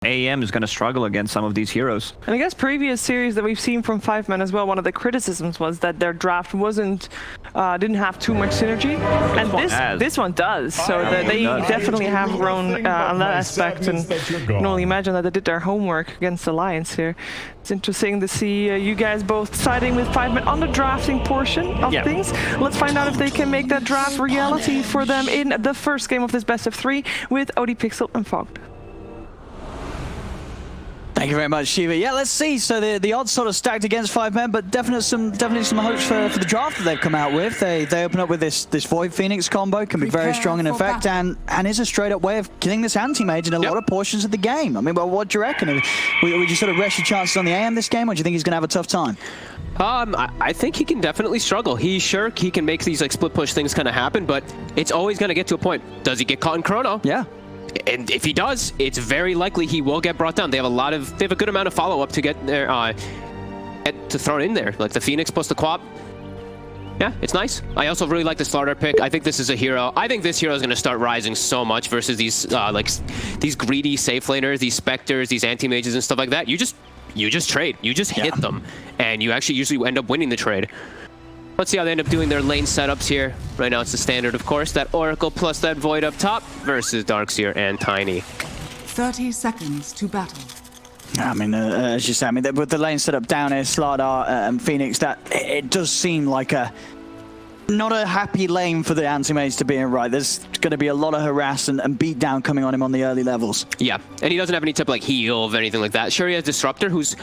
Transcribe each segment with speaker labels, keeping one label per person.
Speaker 1: AEM is going to struggle against some of these heroes.
Speaker 2: And I guess previous series that we've seen from 5-Man as well, one of the criticisms was that their draft didn't have too much synergy, and this one does. So they definitely have grown on that aspect, and you can only imagine that they did their homework against Alliance here. It's interesting to see you guys both siding with 5-Man on the drafting portion of things. Let's find out if they can make that draft reality for them in the first game of this best of 3 with ODPixel and Fogged.
Speaker 3: Thank you very much, Shiva. Yeah, let's see. So the odds sort of stacked against 5-Man, but definitely some hopes for the draft that they've come out with. They open up with this Void Phoenix combo, can be very strong in effect, and is a straight up way of killing this Anti-Mage in a lot of portions of the game. I mean, well, what do you reckon? Would you sort of rest your chances on the AM this game, or do you think he's going to have a tough time?
Speaker 4: I think he can definitely struggle. He can make these like split push things kind of happen, but it's always going to get to a point. Does he get caught in chrono?
Speaker 3: Yeah.
Speaker 4: And if he does, it's very likely he will get brought down. They have a good amount of follow-up to get there, to throw in there, like the Phoenix plus the Quap. Yeah, it's nice. I also really like the starter pick. I think this is a hero. I think this hero is going to start rising so much versus these these greedy safe laners, these Spectres, these anti-mages and stuff like that. You just trade. You just hit them, and you actually usually end up winning the trade. Let's see how they end up doing their lane setups here. Right now it's the standard, of course. That Oracle plus that Void up top versus Darkseer and Tiny.
Speaker 5: 30 seconds to battle.
Speaker 3: I mean, as you say, I mean, with the lane setup down here, Slardar and Phoenix, that it does seem like not a happy lane for the Anti-Mage to be in, right? There's going to be a lot of harass and beat down coming on him on the early levels.
Speaker 4: Yeah, and he doesn't have any type of like heal of anything like that. Sure, he has Disruptor, who's...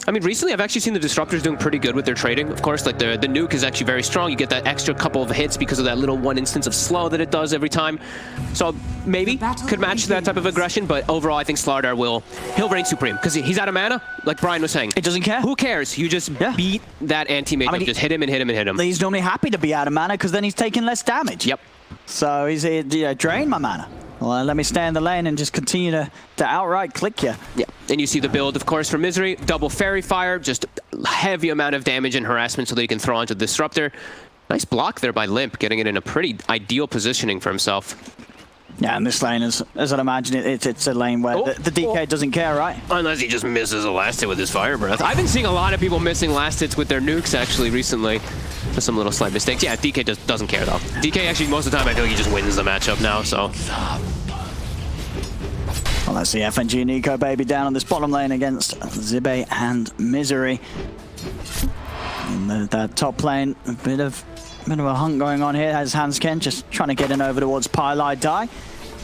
Speaker 4: I mean, recently I've actually seen the Disruptors doing pretty good with their trading. Of course, like the nuke is actually very strong. You get that extra couple of hits because of that little one instance of slow that it does every time. So maybe could match that type of aggression, but overall I think Slardar he'll reign supreme because he's out of mana, like Brian was saying.
Speaker 3: It doesn't care.
Speaker 4: Who cares? You just beat that Anti-Mage. I mean, just hit him and hit him and hit him.
Speaker 3: He's normally happy to be out of mana because then he's taking less damage.
Speaker 4: Yep.
Speaker 3: So he's drain my mana. Well, let me stay in the lane and just continue to outright click you.
Speaker 4: Yeah, and you see the build, of course, for Misery. Double Fairy Fire, just heavy amount of damage and harassment so that he can throw onto the Disruptor. Nice block there by Limp, getting it in a pretty ideal positioning for himself.
Speaker 3: Yeah, and this lane, as I'd imagine, it's a lane where the DK doesn't care, right?
Speaker 4: Unless he just misses a last hit with his Fire Breath. I've been seeing a lot of people missing last hits with their nukes, actually, recently. Just some little slight mistakes. Yeah, DK doesn't care, though. DK, actually, most of the time, I feel like he just wins the matchup now, so...
Speaker 3: Well, that's the FNG Nikobaby down on this bottom lane against Zibe and Misery. In the top lane, a bit of a hunt going on here. Has Hansken just trying to get in over towards Pylai Die.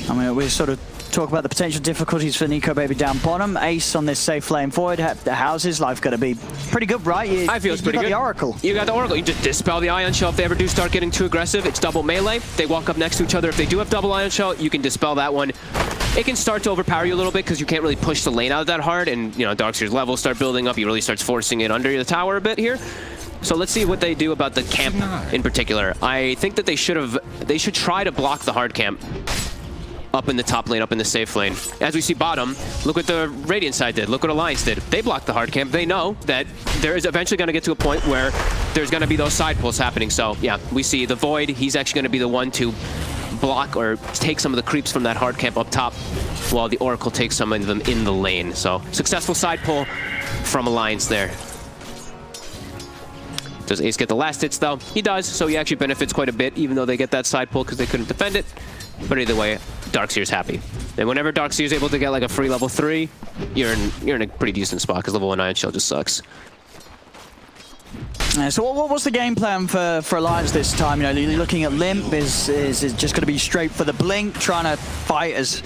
Speaker 3: I mean, we sort of talk about the potential difficulties for Nikobaby down bottom. Ace on this safe lane Void. The houses life got to be pretty good, right?
Speaker 4: I feel it's pretty good.
Speaker 3: You got the Oracle.
Speaker 4: You got the Oracle. You just dispel the Ion Shell. If they ever do start getting too aggressive, it's double melee. They walk up next to each other. If they do have double Ion Shell, you can dispel that one. It can start to overpower you a little bit because you can't really push the lane out that hard, and you know Darkseer's levels start building up. He really starts forcing it under the tower a bit here. So let's see what they do about the camp in particular. I think that they should try to block the hard camp up in the top lane, up in the safe lane. As we see bottom, look what the Radiant side did. Look what Alliance did. They blocked the hard camp. They know that there is eventually going to get to a point where there's going to be those side pulls happening. So yeah, we see the Void. He's actually going to be the one to block or take some of the creeps from that hard camp up top, while the Oracle takes some of them in the lane. So successful side pull from Alliance there. Does Ace get the last hits though? He does, so he actually benefits quite a bit, even though they get that side pull because they couldn't defend it. But either way, Darkseer's happy. And whenever Darkseer's able to get like a free level 3, you're in a pretty decent spot because level 1 Ion Shell just sucks.
Speaker 3: So what was the game plan for Alliance this time? You know, you're looking at Limp is just going to be straight for the blink, trying to fight as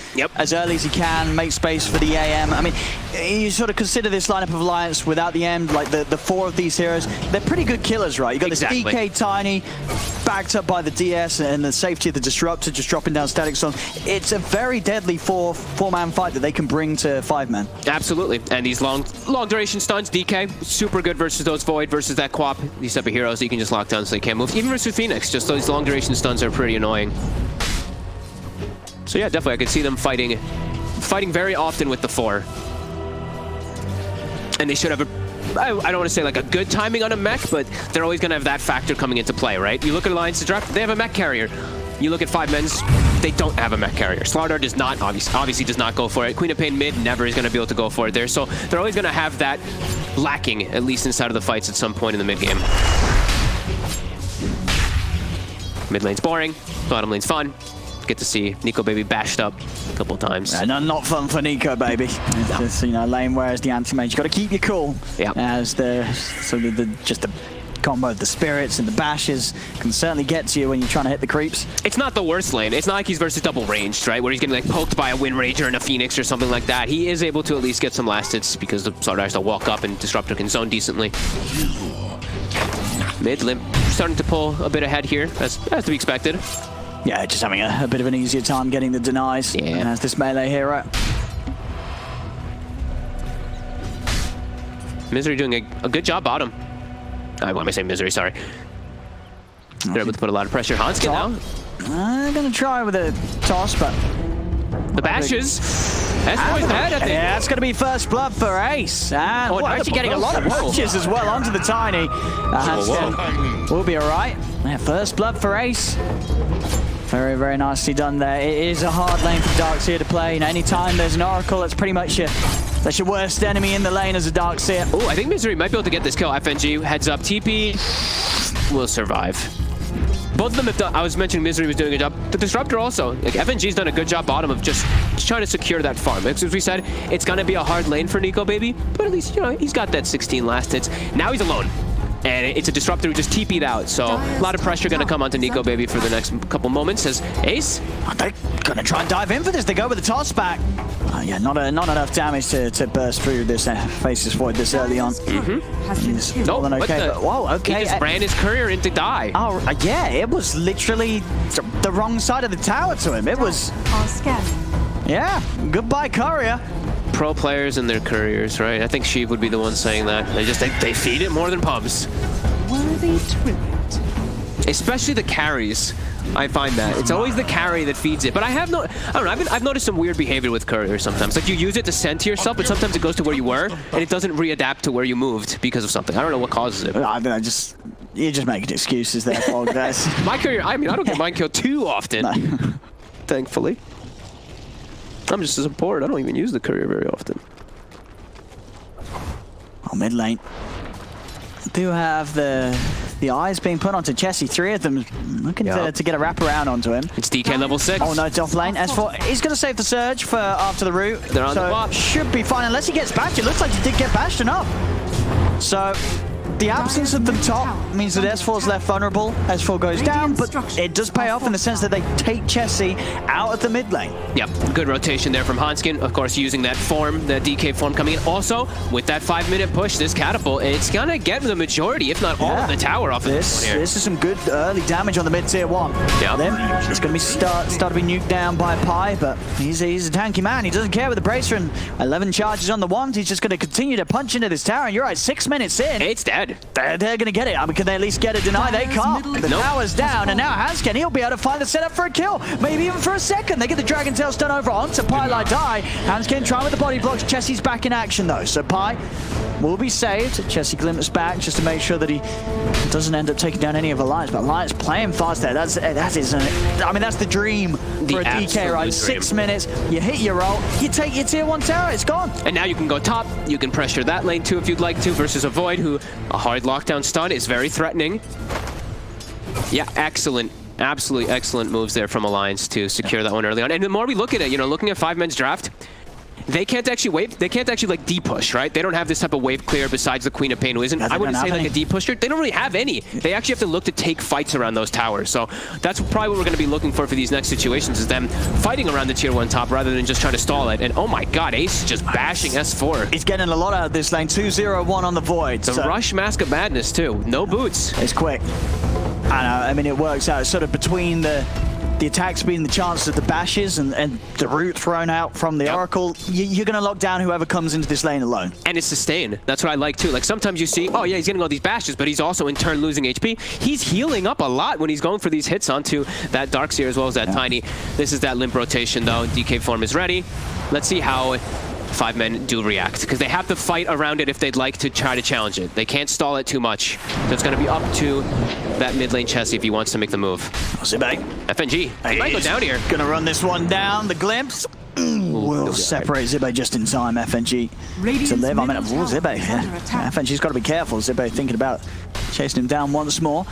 Speaker 3: early as he can, make space for the AM. I mean, you sort of consider this lineup of Alliance without the end, like the 4 of these heroes, they're pretty good killers, right? You got this DK Tiny, backed up by the DS and the safety of the Disruptor, just dropping down Static Storm. It's a very deadly four-man fight that they can bring to 5-man.
Speaker 4: Absolutely, and these long duration stuns, DK, super good versus those Void, versus that Quap. These type of heroes that you can just lock down so they can't move. Even versus Phoenix, just those long duration stuns are pretty annoying. So yeah, definitely I could see them fighting very often with the 4. And they should have I don't want to say like a good timing on a mech, but they're always going to have that factor coming into play, right? You look at Alliance's draft, they have a mech carrier. You look at 5-Men's, they don't have a mech carrier. Slardar does not, obviously does not go for it. Queen of Pain mid never is going to be able to go for it there. So they're always going to have that lacking, at least inside of the fights at some point in the mid game. Mid lane's boring, bottom lane's fun. Get to see Nikobaby bashed up a couple times.
Speaker 3: Not fun for Nikobaby. It's just, you know, lane whereas the anti-mage. You got to keep your cool.
Speaker 4: Yeah.
Speaker 3: As just the combo of the spirits and the bashes can certainly get to you when you're trying to hit the creeps.
Speaker 4: It's not the worst lane. It's not like he's versus double ranged, right? Where he's getting like poked by a Wind Ranger and a Phoenix or something like that. He is able to at least get some last hits because the Slardar has to walk up and Disruptor can zone decently. Mid limp starting to pull a bit ahead here, as to be expected.
Speaker 3: Yeah, just having a bit of an easier time getting the denies.
Speaker 4: Yeah.
Speaker 3: And as this melee hero.
Speaker 4: Misery doing a good job bottom. Why am I saying Misery? Sorry. They're able to put a lot of pressure. Hanskin now.
Speaker 3: I'm going to try with a toss, but...
Speaker 4: The bashes. That's always bad, I think.
Speaker 3: Yeah, it's going to be first blood for Ace. And actually getting a lot of punches as well onto the Tiny. Hanskin will be all right. Yeah, first blood for Ace. Very, very nicely done there. It is a hard lane for Darkseer to play. And anytime there's an Oracle, that's pretty much your worst enemy in the lane as a Darkseer.
Speaker 4: Oh, I think Misery might be able to get this kill. FNG heads up. TP will survive. Both of them have done. I was mentioning Misery was doing a good job. The Disruptor also. Like FNG's done a good job bottom of just trying to secure that farm. As we said, it's gonna be a hard lane for Nikobaby, but at least, you know, he's got that 16 last hits. Now he's alone. And it's a Disruptor who just TP'd out, so a lot of pressure going to come onto Nikobaby for the next couple moments as Ace.
Speaker 3: They're going to try and dive in for this. They go with the toss back. Yeah, not enough damage to burst through this Faceless Void this early on.
Speaker 4: No,
Speaker 3: okay, but whoa, okay.
Speaker 4: He just ran his courier in to die.
Speaker 3: Oh, yeah, it was literally the wrong side of the tower to him. It was... Yeah, goodbye, courier.
Speaker 4: Pro players and their couriers, right? I think Sheev would be the one saying that. They feed it more than pubs.
Speaker 5: Worthy tribute.
Speaker 4: Especially the carries. I find that it's always the carry that feeds it. But I don't know. I've noticed some weird behavior with couriers sometimes. Like you use it to send to yourself, but sometimes it goes to where you were and it doesn't readapt to where you moved because of something. I don't know what causes it.
Speaker 3: You're just making excuses there, Paul, guys.
Speaker 4: My courier. I mean, I don't get mind killed too often. No. Thankfully. I'm just a support. I don't even use the courier very often.
Speaker 3: Oh, mid lane. Do have the eyes being put onto Chessie. 3 of them looking to get a wraparound onto him.
Speaker 4: It's DK level 6.
Speaker 3: Oh no, it's off lane. S4, he's going to save the surge for after the root.
Speaker 4: They're on the bot.
Speaker 3: Should be fine unless he gets bashed. It looks like he did get bashed enough. So the absence of them top means that S4's left vulnerable. S4 goes down, but it does pay off in the sense that they take Chessie out of the mid lane.
Speaker 4: Yep, good rotation there from Hanskin. Of course, using that form, the DK form coming in. Also, with that 5-minute push, this catapult, it's gonna get the majority, if not all, of the tower off of this one here.
Speaker 3: This is some good early damage on the mid tier 1.
Speaker 4: Yeah.
Speaker 3: Then it's gonna be start to be nuked down by Pi, but he's a tanky man. He doesn't care with the bracer and 11 charges on the wands. He's just gonna continue to punch into this tower, and you're right, 6 minutes in.
Speaker 4: It's dead.
Speaker 3: They're going to get it. I mean, can they at least get a deny? They can't. The tower's down, and now Hanskin, he'll be able to find the setup for a kill. Maybe even for a second. They get the Dragon Tail stun over onto Pi like die. Hanskin trying with the body blocks. Chessie's back in action, though. So Pi will be saved. Chessie glimpses back just to make sure that he doesn't end up taking down any of Alliance. But Alliance playing fast there. That's the dream for a DK, right? 6 minutes, you hit your roll, you take your tier 1 tower, it's gone.
Speaker 4: And now you can go top. You can pressure that lane too if you'd like to versus a Void, who a hard lockdown stun is very threatening. Yeah, excellent. Absolutely excellent moves there from Alliance to secure that one early on. And the more we look at it, you know, looking at 5-men's draft, they can't actually wave. They can't actually like D-push, right? They don't have this type of wave clear besides the Queen of Pain, who isn't. I wouldn't say like a D-pusher. They don't really have any. They actually have to look to take fights around those towers. So that's probably what we're going to be looking for these next situations, is them fighting around the tier 1 top rather than just trying to stall it. And oh my God, Ace is just bashing S4.
Speaker 3: He's getting a lot out of this lane. 2-0-1 on the Void.
Speaker 4: The Rush Mask of Madness too. No boots.
Speaker 3: It's quick. I mean, it works out sort of between the attack speed and the chance of the bashes and the root thrown out from the Oracle. You're going to lock down whoever comes into this lane alone.
Speaker 4: And it's sustained. That's what I like too. Like sometimes you see, oh yeah, he's getting all these bashes, but he's also in turn losing HP. He's healing up a lot when he's going for these hits onto that Darkseer as well as that Tiny. This is that limp rotation though. DK form is ready. Let's see how 5 men do react, because they have to fight around it if they'd like to try to challenge it. They can't stall it too much. So it's going to be up to that mid lane Chessie if he wants to make the move.
Speaker 3: Zibe.
Speaker 4: FNG, he might go down here.
Speaker 3: Gonna run this one down. The glimpse will separate Zibe just in time. FNG to live. I mean, Zibe. Yeah. FNG's got to be careful. Zibe thinking about chasing him down once more.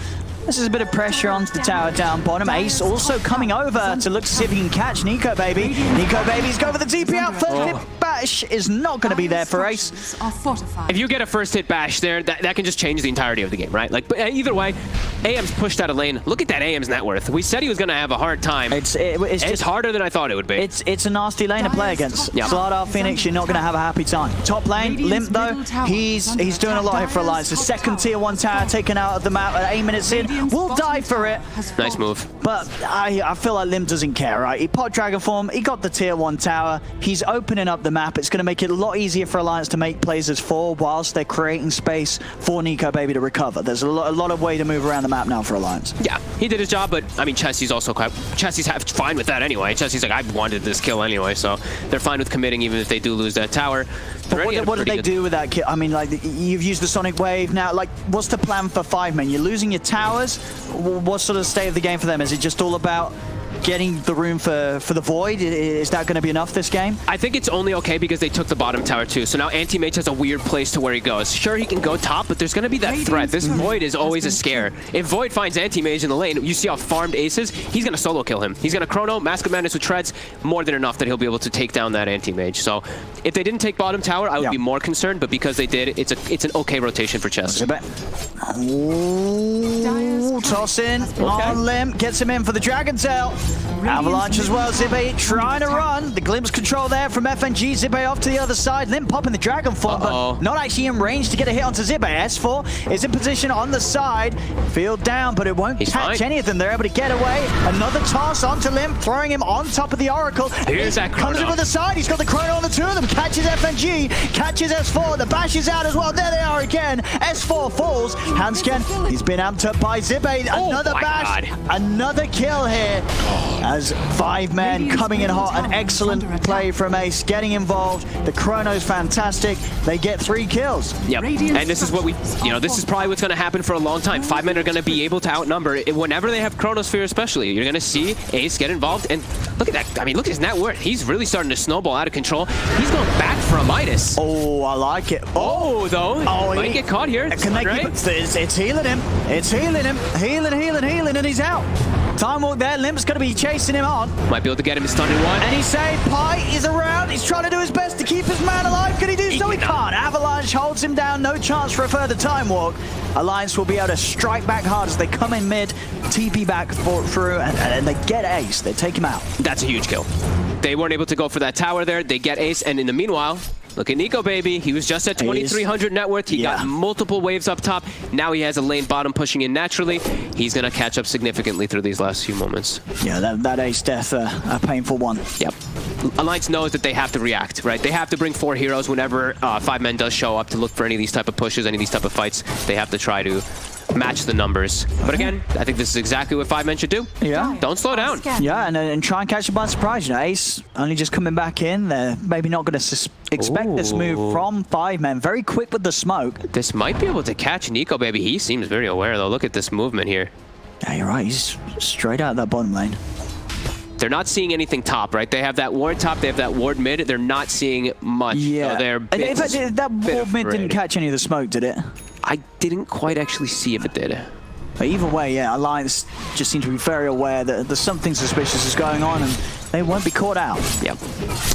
Speaker 3: This is a bit of pressure onto the tower down bottom. Ace also coming over to look to see if he can catch Nikobaby. Nikobaby's go for the TP out. First hit bash is not going to be there for Ace.
Speaker 4: If you get a first hit bash there, that can just change the entirety of the game, right? Like, but either way, AM's pushed out of lane. Look at that AM's net worth. We said he was going to have a hard time.
Speaker 3: It's just
Speaker 4: harder than I thought it would be.
Speaker 3: It's a nasty lane to play against.
Speaker 4: Yeah.
Speaker 3: Slardar, Phoenix, you're not going to have a happy time. Top lane, Limp though, he's doing a lot here for Alliance. The second tier 1 tower taken out of the map at 8 minutes in. Will die for it.
Speaker 4: Nice move.
Speaker 3: But I feel like Limp doesn't care, right? He popped Dragon Form, he got the tier 1 tower, he's opening up the map. It's going to make it a lot easier for Alliance to make plays as 4 whilst they're creating space for Nikobaby to recover. There's a lot of way to move around the map now for Alliance.
Speaker 4: Yeah, he did his job, but I mean, Chessie's also Chessie's fine with that anyway. Chessie's like, I wanted this kill anyway, so they're fine with committing even if they do lose that tower.
Speaker 3: But what did they do with that kill? I mean, like, you've used the Sonic Wave now. Like, what's the plan for 5 men? You're losing your towers. What sort of state of the game for them? Is it just all about getting the room for the Void? Is that going to be enough this game?
Speaker 4: I think it's only okay because they took the bottom tower too. So now Anti-Mage has a weird place to where he goes. Sure, he can go top, but there's going to be that threat. This Void is always a scare. If Void finds Anti-Mage in the lane, you see how farmed Aces, he's going to solo kill him. He's going to Chrono, Mask of Madness with Treads, more than enough that he'll be able to take down that Anti-Mage. So if they didn't take bottom tower, I would be more concerned, but because they did, it's an okay rotation for Chess.
Speaker 3: Ooh, toss in on Limp, gets him in for the Dragon Tail. Avalanche as well. Zibe trying to run. The glimpse control there from FNG. Zibe off to the other side. Limp popping the Dragon Form, but not actually in range to get a hit onto Zibe. S4 is in position on the side. Field down, but it won't catch any of them. They're able to get away. Another toss onto Limp, throwing him on top of the Oracle.
Speaker 4: Here's that Chrono.
Speaker 3: Comes in with the side. He's got the Chrono on the 2 of them. Catches FNG. Catches S4. The bash is out as well. There they are again. S4 falls. Hansken, he's been amped up by Zibe. Another bash. Another kill here. As 5 men coming in hot. An excellent play from Ace, getting involved. The Chrono's fantastic. They get 3 kills.
Speaker 4: Yep. And this is what this is probably what's going to happen for a long time. 5 men are going to be able to outnumber it whenever they have Chronosphere, especially. You're going to see Ace get involved. And look at that. I mean, look at his net worth. He's really starting to snowball out of control. He's going back for a minus.
Speaker 3: Oh, I like it.
Speaker 4: Though.
Speaker 3: Oh,
Speaker 4: might get caught here.
Speaker 3: Can they keep it? It's healing him. It's healing him. Healing, and he's out. Time walk there. Limp's going to be chasing him on.
Speaker 4: Might be able to get him stunned in 1.
Speaker 3: And he's saying Pi is around. He's trying to do his best to keep his man alive. Can he do so? He can't. Avalanche holds him down. No chance for a further time walk. Alliance will be able to strike back hard as they come in mid, TP back through, and they get Ace. They take him out.
Speaker 4: That's a huge kill. They weren't able to go for that tower there. They get Ace, and in the meanwhile, look at Nikobaby. He was just at 2,300 net worth. He got multiple waves up top. Now he has a lane bottom pushing in naturally. He's going to catch up significantly through these last few moments.
Speaker 3: Yeah, that Ace death, a painful one.
Speaker 4: Yep. Alliance knows that they have to react, right? They have to bring 4 heroes whenever 5 men does show up to look for any of these type of pushes, any of these type of fights. They have to try to match the numbers. But again, I think this is exactly what 5 men should do.
Speaker 3: Yeah.
Speaker 4: Don't slow down.
Speaker 3: Yeah, and try and catch them by surprise. You know, Ace only just coming back in. They're maybe not going to expect this move from 5 men. Very quick with the smoke.
Speaker 4: This might be able to catch Nikobaby. He seems very aware, though. Look at this movement here.
Speaker 3: Yeah, you're right. He's straight out that bottom lane.
Speaker 4: They're not seeing anything top, right? They have that ward top, they have that ward mid. They're not seeing much.
Speaker 3: Yeah.
Speaker 4: So they're
Speaker 3: that ward mid didn't catch any of the smoke, did it?
Speaker 4: I didn't quite actually see if it did.
Speaker 3: But either way, yeah, Alliance just seem to be very aware that there's something suspicious is going on, and they won't be caught out.
Speaker 4: Yep.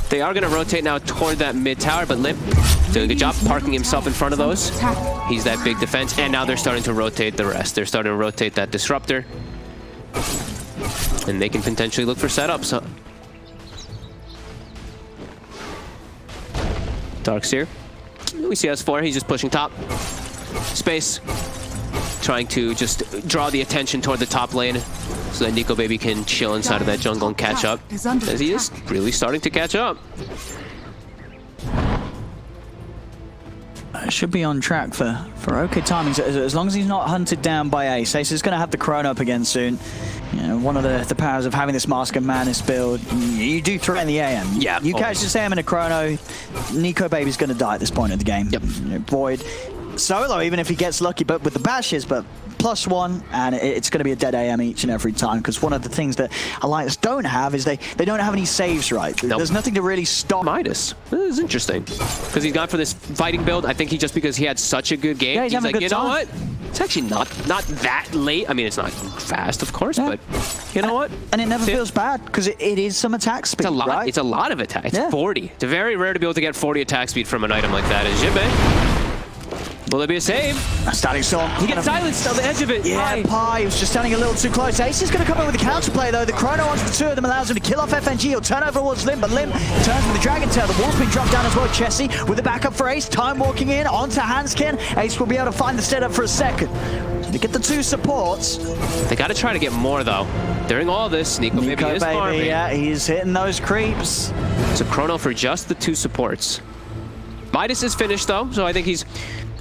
Speaker 4: They are going to rotate now toward that mid tower, but Limp doing a good job parking himself in front of those. He's that big defense, and now they're starting to rotate the rest. They're starting to rotate that Disruptor. And they can potentially look for setups. Dark's here. We see S4, he's just pushing top. Space. Trying to just draw the attention toward the top lane so that Nikobaby can chill inside of that jungle and catch up. As he is really starting to catch up.
Speaker 3: Should be on track for okay timings, as long as he's not hunted down by Ace. Ace is going to have the Chrono up again soon. You know, one of the powers of having this Mask of Madness build, you do threaten the AM.
Speaker 4: Yeah.
Speaker 3: You catch this AM in a Chrono, Nikobaby's going to die at this point of the game.
Speaker 4: Yep.
Speaker 3: You know, Void solo, even if he gets lucky, but with the bashes, but +1, and it's going to be a dead AM each and every time, because one of the things that Alliance don't have is they don't have any saves, right?
Speaker 4: Nope.
Speaker 3: There's nothing to really stop.
Speaker 4: Midas. This is interesting. Because he's gone for this fighting build. I think he just because he had such a good game,
Speaker 3: Yeah, he's having
Speaker 4: like,
Speaker 3: a good
Speaker 4: you know
Speaker 3: time.
Speaker 4: what? It's actually not that late. I mean, it's not fast, of course,
Speaker 3: Yeah.
Speaker 4: but you know what?
Speaker 3: And it never feels bad, because it is some attack speed,
Speaker 4: It's a lot.
Speaker 3: right?
Speaker 4: It's a lot of attack. It's
Speaker 3: Yeah.
Speaker 4: 40. It's very rare to be able to get 40 attack speed from an item like that. Is Jimbe? Will there be a save?
Speaker 3: Static Storm.
Speaker 4: He gets silenced on the edge of it.
Speaker 3: Yeah, Pi was just standing a little too close. Ace is going to come in with the counterplay, though. The Chrono onto the two of them allows him to kill off FNG. He'll turn over towards Lim, but Lim turns with the Dragon Tail. The wall's been dropped down as well. Chessie with the backup for Ace. Time walking in onto Hanskin. Ace will be able to find the setup for a second. So to get the two supports.
Speaker 4: They got to try to get more, though. During all this, Nikobaby is farming.
Speaker 3: Yeah, he's hitting those creeps.
Speaker 4: It's a Chrono for just the two supports. Midas is finished, though, so I think he's...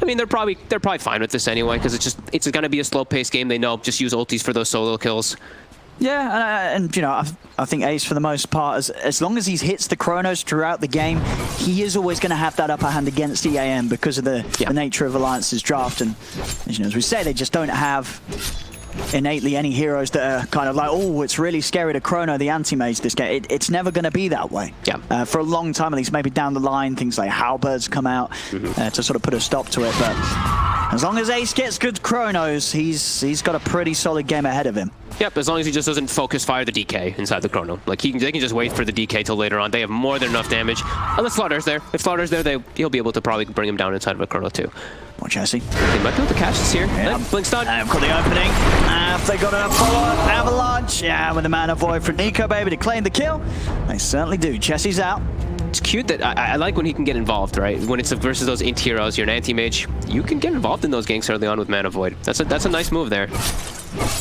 Speaker 4: I mean, they're probably fine with this anyway, because it's going to be a slow-paced game. They know, just use ultis for those solo kills.
Speaker 3: Yeah, and you know, I think Ace, for the most part, as long as he hits the Chronos throughout the game, he is always going to have that upper hand against the AM because of the nature of Alliance's draft. And as you know, as we say, they just don't have innately any heroes that are kind of like, oh, it's really scary to Chrono the Anti-Mage this game. It's never going to be that way.
Speaker 4: Yeah.
Speaker 3: For a long time, at least, maybe down the line, things like Halberds come out to sort of put a stop to it. But as long as Ace gets good Chronos, he's got a pretty solid game ahead of him.
Speaker 4: Yep, as long as he just doesn't focus fire the DK inside the Chrono. Like, they can just wait for the DK till later on. They have more than enough damage. Unless Slaughter's there. If Slaughter's there, he'll be able to probably bring him down inside of a Chrono too.
Speaker 3: Watch Chessie.
Speaker 4: They might be able to catch this here.
Speaker 3: Yeah.
Speaker 4: Blink stun.
Speaker 3: They've got the opening. If they got a follow-up avalanche, yeah, with the Mana Void for Nikobaby to claim the kill. They certainly do. Chessie's out.
Speaker 4: It's cute that I like when he can get involved, right? When it's versus those int heroes, you're an anti-mage, you can get involved in those ganks early on with Mana Void. That's a nice move there.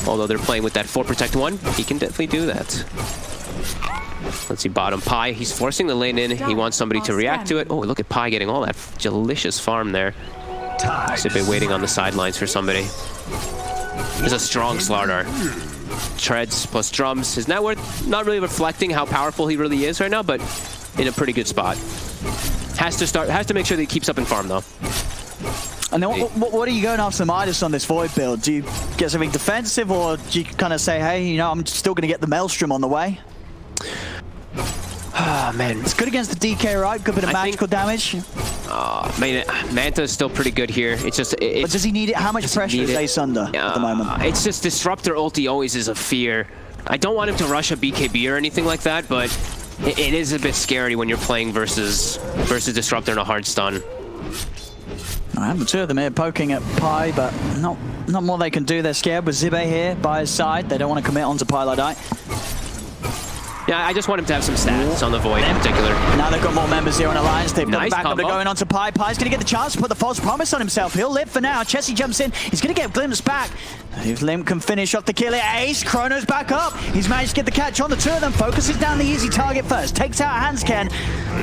Speaker 4: Although they're playing with that 4 Protect 1, he can definitely do that. Let's see, bottom Pi. He's forcing the lane in. He wants somebody to react to it. Oh, look at Pi getting all that delicious farm there. Sippe waiting on the sidelines for somebody. There's a strong Slardar. Treads plus drums. His net worth not really reflecting how powerful he really is right now, but in a pretty good spot. Has to make sure that he keeps up in farm though.
Speaker 3: And then what are you going after Midas on this Void build? Do you get something defensive, or do you kind of say, hey, you know, I'm still going to get the Maelstrom on the way?
Speaker 4: Ah, man.
Speaker 3: It's good against the DK, right? Good bit of magical damage.
Speaker 4: Man, Manta is still pretty good here. It's just...
Speaker 3: But does he need it? How much pressure is Ace under at the moment?
Speaker 4: It's just Disruptor ulti always is a fear. I don't want him to rush a BKB or anything like that, but it is a bit scary when you're playing versus Disruptor in a hard stun.
Speaker 3: I have the two of them here poking at Pi, but not more they can do. They're scared with Sippe here by his side. They don't want to commit onto Pi like that.
Speaker 4: Yeah, I just want him to have some stats on the Void in particular.
Speaker 3: Now they've got more members here on Alliance. They've got
Speaker 4: Nice
Speaker 3: back up to
Speaker 4: combo.
Speaker 3: going onto Pi. Pi's going to get the chance to put the false promise on himself. He'll live for now. Chessie jumps in. He's going to get Glimpse back. If Limp can finish off the kill, Ace, Chrono's back up. He's managed to get the catch on the two of them. Focuses down the easy target first. Takes out Hansken.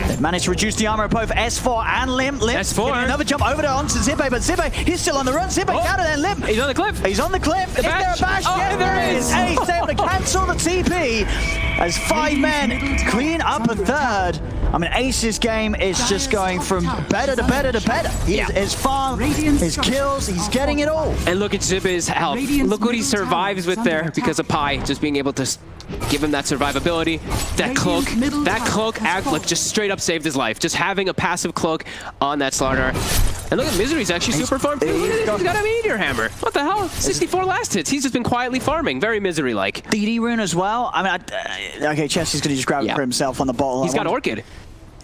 Speaker 3: They've managed to reduce the armor of both S4 and Limp. Limp's
Speaker 4: S4.
Speaker 3: getting another jump over to onto Sippe, but Sippe, he's still on the run. Sippe out of there. Limp.
Speaker 4: He's on the cliff.
Speaker 3: He's on the cliff. Is there a bash?
Speaker 4: Oh,
Speaker 3: Yeah,
Speaker 4: there is.
Speaker 3: Ace able to cancel the TP as 5 men clean up a third. I mean, Ace's game is just going from better to better to better. His farm, his kills, he's getting it all.
Speaker 4: And look at Zippe's health. Look what he survives with there because of Pi just being able to give him that survivability. That cloak like just straight up saved his life. Just having a passive cloak on that Slardar. And look at Misery's actually super farmed too. Look at this, he's got a meteor hammer. What the hell? 64 last hits. He's just been quietly farming. Very Misery-like.
Speaker 3: DD rune as well. I mean, okay, Chessie's going to just grab it for himself on the bottle.
Speaker 4: He's got Orchid.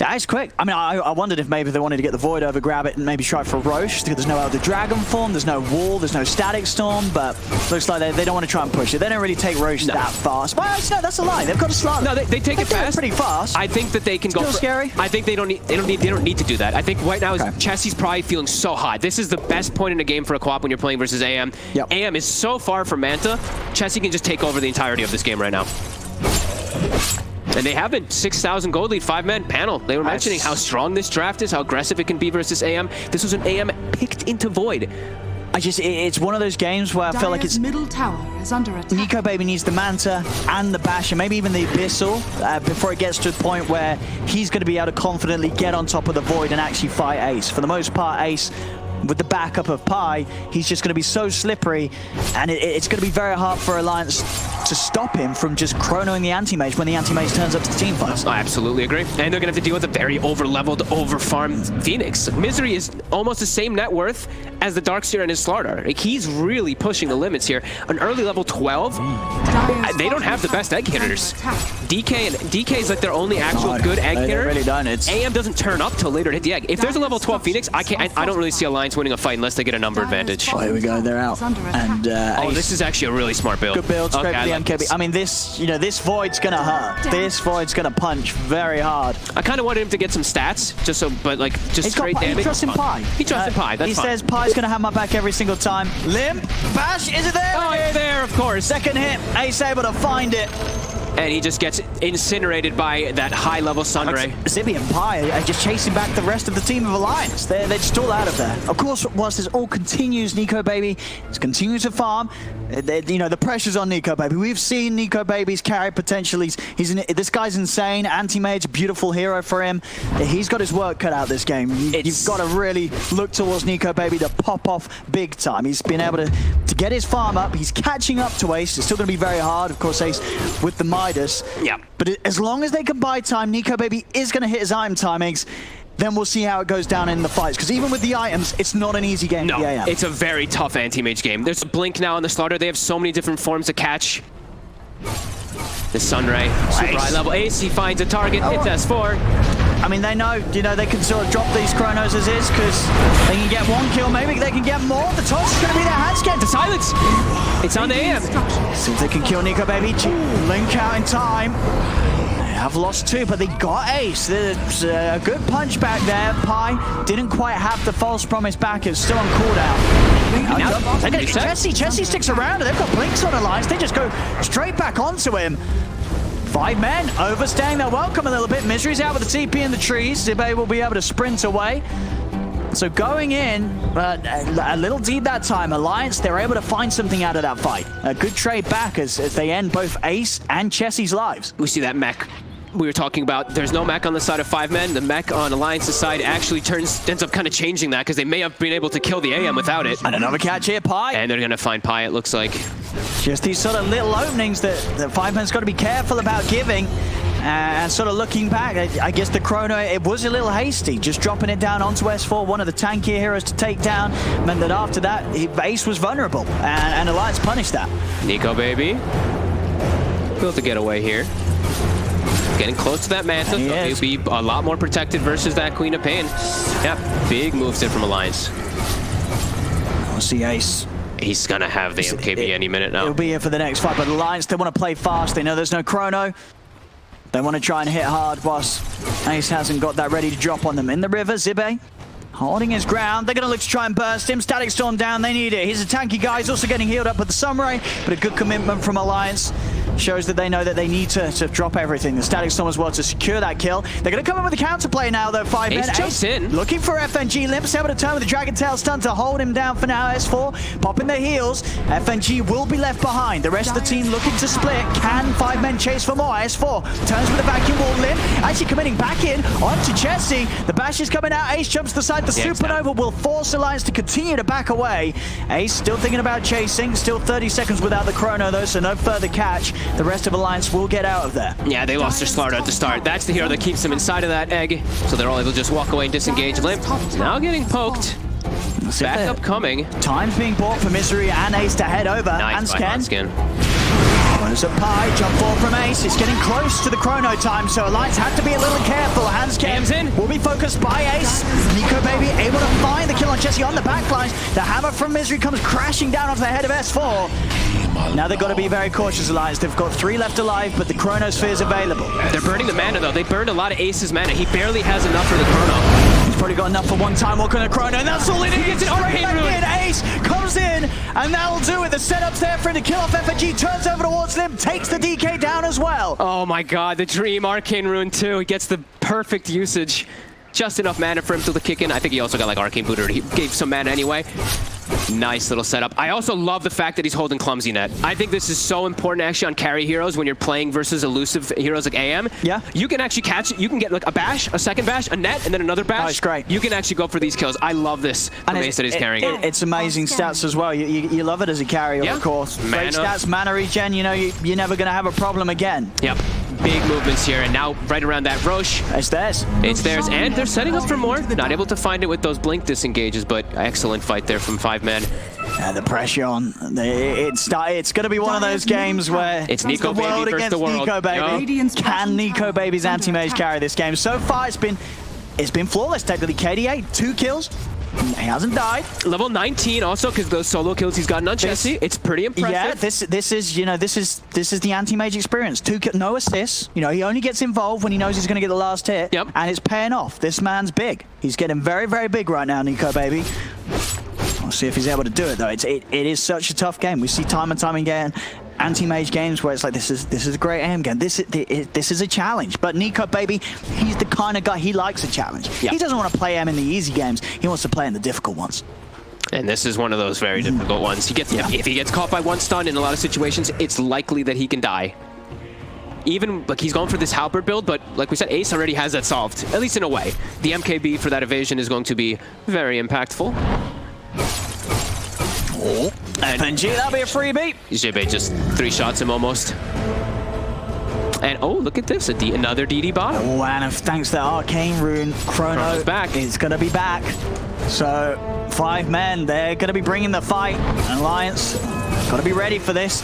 Speaker 3: Yeah, it's quick. I mean, I wondered if maybe they wanted to get the Void over, grab it, and maybe try for Roche. There's no Elder Dragon form, there's no Wall, there's no Static Storm, but looks like they don't want to try and push it. They don't really take Roche that fast. Well, no, that's a lie. They've got to slot it.
Speaker 4: No, they take it fast.
Speaker 3: Pretty fast.
Speaker 4: I think that they can go.
Speaker 3: Scary.
Speaker 4: I think they don't need to do that. I think right now Chessie's probably feeling so hot. This is the best point in a game for a co-op when you're playing versus AM.
Speaker 3: Yep.
Speaker 4: AM is so far from Manta. Chessie can just take over the entirety of this game right now. And they have been 6,000 gold lead, 5-man panel. They were mentioning how strong this draft is, how aggressive it can be versus AM. This was an AM picked into Void.
Speaker 3: It's one of those games where I feel like it's
Speaker 5: middle tower is under attack.
Speaker 3: Nikobaby needs the Manta and the Bash, and maybe even the Abyssal before it gets to the point where he's going to be able to confidently get on top of the Void and actually fight Ace. For the most part, Ace, with the backup of Pi, he's just going to be so slippery, and it's going to be very hard for Alliance to stop him from just chronoing the Anti-Mage when the Anti-Mage turns up to the team fights.
Speaker 4: I absolutely agree. And they're going to have to deal with a very over-leveled, over-farmed Phoenix. Misery is almost the same net worth as the Darkseer and his Slardar. Like, he's really pushing the limits here. An early level 12, they don't have the best egg hitters. DK is like their only actual good egg hitter.
Speaker 3: They really don't.
Speaker 4: AM doesn't turn up till later to hit the egg. If there's a level 12 Phoenix, I don't really see Alliance winning a fight unless they get a number advantage.
Speaker 3: Oh, here we go. They're out. And
Speaker 4: oh, this is actually a really smart build.
Speaker 3: Good build. Straight for the MKB. I mean, this Void's gonna hurt. This Void's gonna punch very hard.
Speaker 4: I kind of wanted him to get some stats, just so, but like just straight damage.
Speaker 3: He trusts in Pi.
Speaker 4: He trusts in Pi. That's
Speaker 3: he
Speaker 4: fine.
Speaker 3: says Pi's gonna have my back every single time. Limp, Bash, is it there?
Speaker 4: Oh, you're there, of course.
Speaker 3: Second hit, Ace able to find it.
Speaker 4: And he just gets incinerated by that high-level Sunray.
Speaker 3: Zibby and Pi are just chasing back the rest of the team of Alliance. They're just all out of there. Of course, whilst this all continues, Nikobaby is continuing to farm. The pressure's on Nikobaby. We've seen Nikobaby's carry potential. This guy's insane. Anti-Mage, beautiful hero for him. He's got his work cut out this game. You've got to really look towards Nikobaby to pop off big time. He's been able to get his farm up. He's catching up to Ace. It's still going to be very hard, of course, Ace with the Midas.
Speaker 4: Yeah.
Speaker 3: But as long as they can buy time, Nikobaby is going to hit his item timings. Then we'll see how it goes down in the fights. Because even with the items, it's not an easy game.
Speaker 4: No,
Speaker 3: yeah.
Speaker 4: It's a very tough Anti-Mage game. There's a Blink now on the Slardar. They have so many different forms to catch. The Sunray, super high level Ace. He finds a target, hits S4.
Speaker 3: I mean, they know, they can sort of drop these chronos as is, because they can get one kill, maybe they can get more. The toss is going to be their hand scan.
Speaker 4: The silence! It's on the AM.
Speaker 3: See if they can kill Nikobaby. Link out in time. They have lost two, but they got Ace. There's a good punch back there. Pi didn't quite have the false promise back. It's still on cooldown. Chessie sticks around, and they've got blinks on Alliance. They just go straight back onto him. 5 men overstaying their welcome a little bit. Misery's out with the TP in the trees. Zibbe will be able to sprint away. So going in, a little deep that time. Alliance, they're able to find something out of that fight. A good trade back as they end both Ace and Chessie's lives.
Speaker 4: We see that mech we were talking about. There's no mech on the side of 5 men. The mech on Alliance's side actually ends up kind of changing that, because they may have been able to kill the AM without it.
Speaker 3: And another catch here, Pi.
Speaker 4: And they're going to find Pi, it looks like.
Speaker 3: Just these sort of little openings that 5 men's got to be careful about giving. And sort of looking back, I guess the chrono, it was a little hasty. Just dropping it down onto S4, one of the tankier heroes to take down, meant that after that, Ace was vulnerable. And Alliance punished that.
Speaker 4: Nikobaby built to get away here. Getting close to that Manta, so he'll be a lot more protected versus that Queen of Pain. Yeah, big moveset from Alliance.
Speaker 3: We'll see Ace.
Speaker 4: He's gonna have the MKB any minute now.
Speaker 3: He'll be here for the next fight, but Alliance, they want to play fast. They know there's no chrono. They want to try and hit hard whilst Ace hasn't got that ready to drop on them. In the river, Zibbe holding his ground. They're going to look to try and burst him. Static Storm down, they need it. He's a tanky guy. He's also getting healed up with the Sunray, but a good commitment from Alliance. Shows that they know that they need to drop everything. The Static Storm as well to secure that kill. They're going to come in with a counterplay now, though. 5 men.
Speaker 4: Ace in.
Speaker 3: Looking for FNG. Limp's able to turn with the Dragon Tail stun to hold him down for now. S4 popping their heels. FNG will be left behind. The rest of the team looking to split. Can 5 men chase for more? S4 turns with a vacuum wall. Limp actually committing back in onto Chessie. The bash is coming out. Ace jumps to the side. The Supernova will force Alliance to continue to back away. Ace still thinking about chasing. Still 30 seconds without the chrono, though, so no further catch. The rest of Alliance will get out of there.
Speaker 4: Yeah, they lost their Slardar at the start. That's the hero that keeps them inside of that egg, so they're all able to just walk away and disengage. Limp now getting poked. Backup coming.
Speaker 3: Time's being bought for Misery and Ace to head over.
Speaker 4: Nice
Speaker 3: Hanskin. Runs up Pi, jump forward from Ace. It's getting close to the chrono time, so Alliance have to be a little careful. Hanskin will be focused by Ace. Nikobaby able to find the kill on Chessie on the backlines. The hammer from Misery comes crashing down onto the head of S4. Now they've got to be very cautious, Alliance. They've got 3 left alive, but the Chronosphere is available.
Speaker 4: They're burning the mana, though. They burned a lot of Ace's mana. He barely has enough for the Chrono.
Speaker 3: He's probably got enough for one time walk on the Chrono, and that's all it is.
Speaker 4: He gets an arcane rune.
Speaker 3: Ace comes in, and that'll do it. The setup's there for him to kill off FNG, turns over towards Limp, takes the DK down as well.
Speaker 4: Oh my god, the Dream Arcane Rune, too. He gets the perfect usage. Just enough mana for him to kick in. I think he also got like Arcane Booter. He gave some mana anyway. Nice little setup. I also love the fact that he's holding Clumsy Net. I think this is so important actually on carry heroes when you're playing versus elusive heroes like AM.
Speaker 3: Yeah.
Speaker 4: You can actually catch it. You can get like a bash, a second bash, a net, and then another bash.
Speaker 3: That's great.
Speaker 4: You can actually go for these kills. I love this from Ace that he's carrying.
Speaker 3: It's amazing stats as well. You love it as a carrier,
Speaker 4: Yeah.
Speaker 3: of course.
Speaker 4: Mana.
Speaker 3: Great stats, mana regen, you know, you're never going to have a problem again.
Speaker 4: Yep. Big movements here, and now right around that Roche.
Speaker 3: It's theirs.
Speaker 4: It's theirs, and they're setting up for more. Not able to find it with those blink disengages, but excellent fight there from 5 men.
Speaker 3: The pressure on. It's going to be one of those games where
Speaker 4: it's
Speaker 3: the
Speaker 4: Nikobaby
Speaker 3: world
Speaker 4: versus
Speaker 3: against
Speaker 4: the world.
Speaker 3: Nikobaby.
Speaker 4: Yep.
Speaker 3: Can Nikobaby's Anti-Mage carry this game? So far, it's been flawless. Technically, KD8, 2 kills. He hasn't died.
Speaker 4: Level 19 also, because those solo kills he's gotten on Chessie. It's pretty impressive.
Speaker 3: Yeah, this is the Anti-Mage experience. No assists. You know, he only gets involved when he knows he's going to get the last hit.
Speaker 4: Yep.
Speaker 3: And it's paying off. This man's big. He's getting very, very big right now, Nikobaby. We'll see if he's able to do it though. It is such a tough game. We see time and time again Anti-Mage games where it's like this is a great AM game. This is a challenge. But Nikobaby, he's the kind of guy, he likes a challenge.
Speaker 4: Yep.
Speaker 3: He doesn't want to play AM in the easy games. He wants to play in the difficult ones.
Speaker 4: And this is one of those very difficult ones. If he gets caught by one stun in a lot of situations, it's likely that he can die. Even like he's going for this Halberd build, but like we said, Ace already has that solved, at least in a way. The MKB for that evasion is going to be very impactful.
Speaker 3: FNG, that'll be a freebie.
Speaker 4: Jibe just 3 shots him almost. And oh, look at this, another DD bottom.
Speaker 3: Oh, and thanks to that Arcane Rune, Chrono is going to be back. So 5 men, they're going to be bringing the fight. Alliance, got to be ready for this.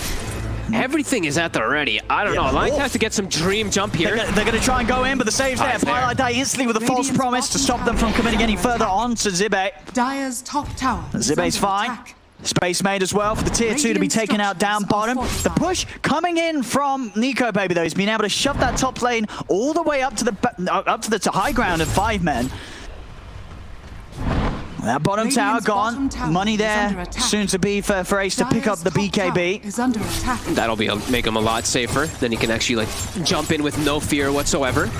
Speaker 4: Everything is at the ready. I don't know. Alliance has to get some dream jump here.
Speaker 3: They're going to try and go in, but the save's there. Pilot die instantly with a false promise to stop them from committing any further on to Zibe.
Speaker 5: Dire's top tower.
Speaker 3: Zibe's fine. Space made as well for the tier 2 to be taken out down bottom. The push coming in from Nikobaby though. He's been able to shove that top lane all the way up to the high ground of 5 men. That bottom tower gone. Money there soon to be for Ace to pick up the BKB.
Speaker 5: Is under attack.
Speaker 4: That'll make him a lot safer. Then he can actually like jump in with no fear whatsoever.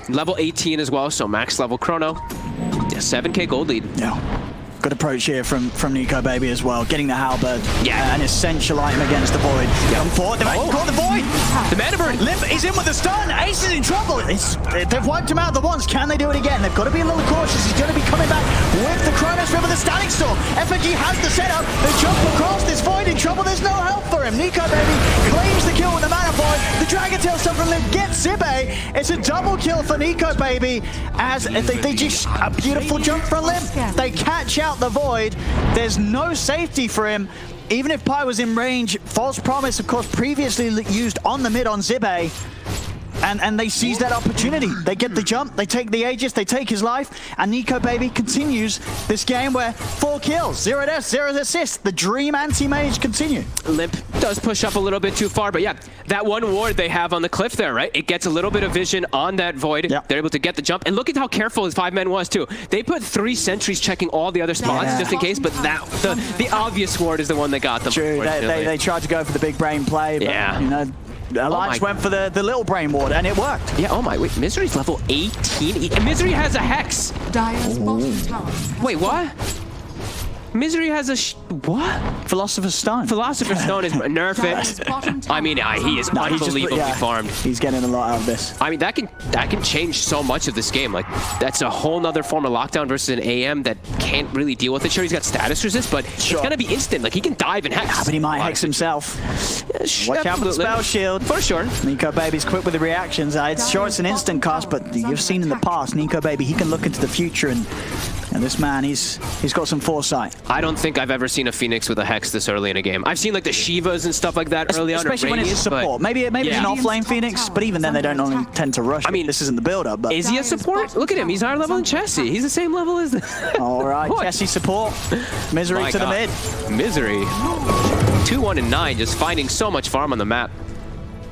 Speaker 4: Level 18 as well, so max level Chrono. Yeah, 7k gold lead.
Speaker 3: Yeah. Good approach here from Nikobaby as well. Getting the Halberd.
Speaker 4: Yeah.
Speaker 3: An essential item against the Void. Come forward. They've caught the Void.
Speaker 4: The Mana Bird.
Speaker 3: Limp is in with the stun. Ace is in trouble. They've wiped him out the once. Can they do it again? They've got to be a little cautious. He's going to be coming back with the Chronos River, the Static Storm. FNG has the setup. They jump across. This Void in trouble. There's no help for him. Nikobaby claims the kill with the Mana Void. The Dragon Tail stuff from Limp gets Zibe. It's a double kill for Nikobaby as they just a beautiful jump from Limp. They catch out the Void. There's no safety for him. Even if Pi was in range, false promise, of course, previously used on the mid on Zibe. And they seize that opportunity. They get the jump, they take the Aegis, they take his life, and Nikobaby continues this game where 4 kills, 0 deaths, 0 assists. The dream Anti-Mage continue.
Speaker 4: Limp does push up a little bit too far, but yeah, that one ward they have on the cliff there, right? It gets a little bit of vision on that Void.
Speaker 3: Yep.
Speaker 4: They're able to get the jump, and look at how careful his 5 men was too. They put 3 sentries checking all the other spots just in case, but the obvious ward is the one that got them.
Speaker 3: True, they tried to go for the big brain play, but you know, Alliance went for the little brain ward, and it worked.
Speaker 4: Yeah, oh my, wait, Misery's level 18? And Misery has a Hex!
Speaker 5: Dire's bottom tower.
Speaker 4: Wait, what? Misery has a what?
Speaker 3: Philosopher's Stone.
Speaker 4: Philosopher's Stone is nerf it. I mean, he is unbelievably farmed.
Speaker 3: He's getting a lot out of this.
Speaker 4: I mean, that can change so much of this game. Like, that's a whole nother form of lockdown versus an AM that can't really deal with it. Sure, he's got status resist, but it's gonna be instant. Like, he can dive and hex.
Speaker 3: Yeah, but he might hex himself. Watch out for the spell shield.
Speaker 4: For sure.
Speaker 3: Nikobaby's quick with the reactions. Sure, it's an instant cast, but you've seen in the past, Nikobaby, he can look into the future, and this man, he's got some foresight.
Speaker 4: I don't think I've ever seen a Phoenix with a Hex this early in a game. I've seen like the Shivas and stuff like that early on.
Speaker 3: Especially when it's a support. Maybe it's an off-lane Phoenix, but even then they don't normally tend to rush. I mean, this isn't the build-up, but...
Speaker 4: Is he a support? Look at him. He's higher level than Chessie. He's the same level as...
Speaker 3: All right, Chessie support. Misery to the mid.
Speaker 4: Misery. 2, 1, and 9, just finding so much farm on the map.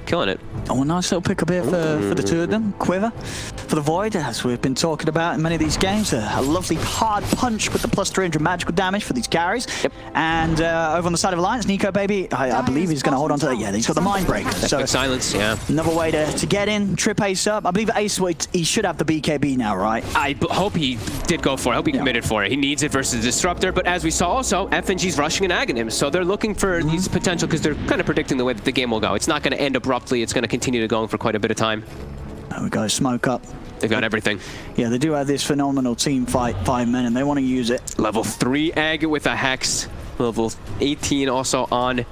Speaker 4: Killing it.
Speaker 3: Oh, a nice little pick up here for the 2 of them. Quiver. for the Void, as we've been talking about in many of these games. A lovely hard punch with the plus 300 magical damage for these carries.
Speaker 4: Yep.
Speaker 3: And over on the side of Alliance, Nikobaby, I believe he's going to hold on to that. Yeah, he's got the Mind Breaker. So
Speaker 4: silence, yeah.
Speaker 3: Another way to get in, trip Ace up. I believe Ace, he should have the BKB now, right?
Speaker 4: I hope he did go for it. I hope he committed for it. He needs it versus Disruptor, but as we saw also, FNG's rushing an Aghanim, so they're looking for these potential, because they're kind of predicting the way that the game will go. It's not going to end abruptly. It's going to continue to go for quite a bit of time.
Speaker 3: There we go, smoke up.
Speaker 4: They've got everything.
Speaker 3: Yeah, they do have this phenomenal team fight, 5 men, and they want to use it.
Speaker 4: Level 3 Egg with a Hex. Level 18 also on